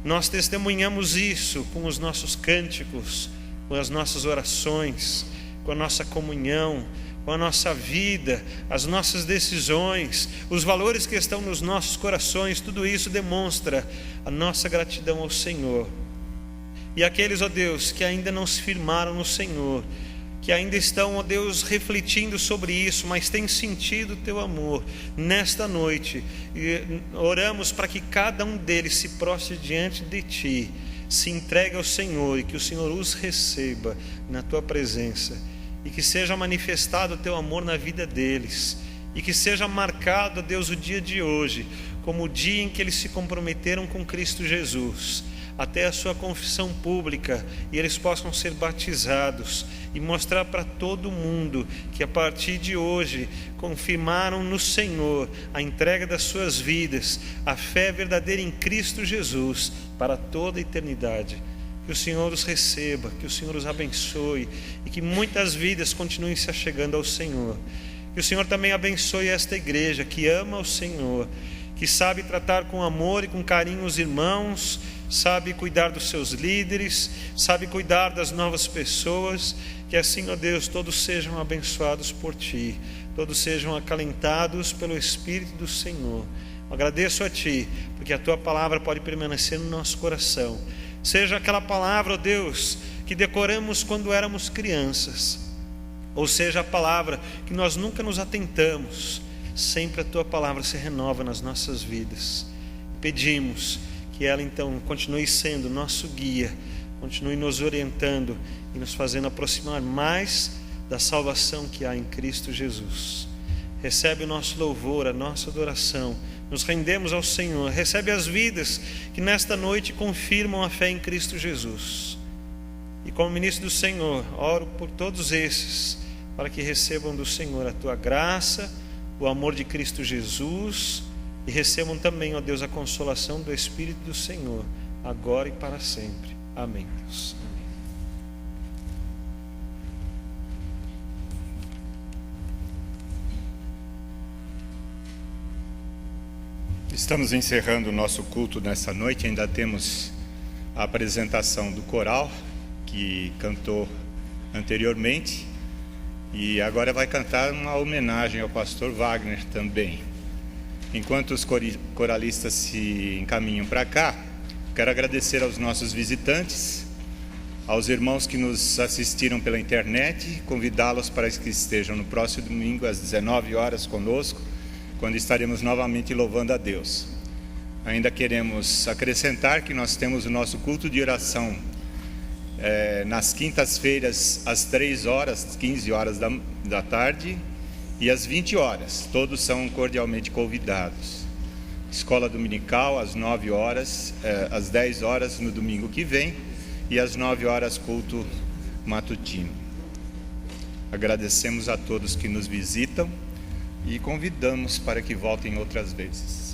[SPEAKER 5] Nós testemunhamos isso com os nossos cânticos, com as nossas orações, com a nossa comunhão, com a nossa vida, as nossas decisões, os valores que estão nos nossos corações. Tudo isso demonstra a nossa gratidão ao Senhor. E aqueles, ó Deus, que ainda não se firmaram no Senhor, que ainda estão, ó Deus, refletindo sobre isso, mas têm sentido o teu amor nesta noite, e oramos para que cada um deles se prostre diante de ti, se entregue ao Senhor, e que o Senhor os receba na tua presença, e que seja manifestado o teu amor na vida deles, e que seja marcado, ó Deus, o dia de hoje como o dia em que eles se comprometeram com Cristo Jesus, até a sua confissão pública, e eles possam ser batizados e mostrar para todo mundo que a partir de hoje confirmaram no Senhor a entrega das suas vidas, a fé verdadeira em Cristo Jesus para toda a eternidade. Que o Senhor os receba, que o Senhor os abençoe, e que muitas vidas continuem se achegando ao Senhor. Que o Senhor também abençoe esta igreja que ama o Senhor, que sabe tratar com amor e com carinho os irmãos, sabe cuidar dos seus líderes, sabe cuidar das novas pessoas. Que assim, ó Deus, todos sejam abençoados por Ti, todos sejam acalentados pelo Espírito do Senhor. Eu agradeço a Ti, porque a Tua palavra pode permanecer no nosso coração. Seja aquela palavra, ó Deus, que decoramos quando éramos crianças, ou seja a palavra que nós nunca nos atentamos, sempre a Tua palavra se renova nas nossas vidas. Pedimos que ela então continue sendo nosso guia, continue nos orientando e nos fazendo aproximar mais da salvação que há em Cristo Jesus. Recebe o nosso louvor, a nossa adoração. Nos rendemos ao Senhor. Recebe as vidas que nesta noite confirmam a fé em Cristo Jesus. E como ministro do Senhor, oro por todos esses, para que recebam do Senhor a tua graça, o amor de Cristo Jesus, e recebam também, ó Deus, a consolação do Espírito do Senhor, agora e para sempre. Amém, Deus.
[SPEAKER 3] Estamos encerrando o nosso culto nessa noite. Ainda temos a apresentação do coral que cantou anteriormente, e agora vai cantar uma homenagem ao pastor Wagner também. Enquanto os coralistas se encaminham para cá, quero agradecer aos nossos visitantes, aos irmãos que nos assistiram pela internet, convidá-los para que estejam no próximo domingo às 19 horas conosco, quando estaremos novamente louvando a Deus. Ainda queremos acrescentar que nós temos o nosso culto de oração nas quintas-feiras às 3 horas, 15 horas da tarde e às 20 horas. Todos são cordialmente convidados. Escola dominical às 9 horas, às 10 horas no domingo que vem, e às 9 horas culto matutino. Agradecemos a todos que nos visitam e convidamos para que voltem outras vezes.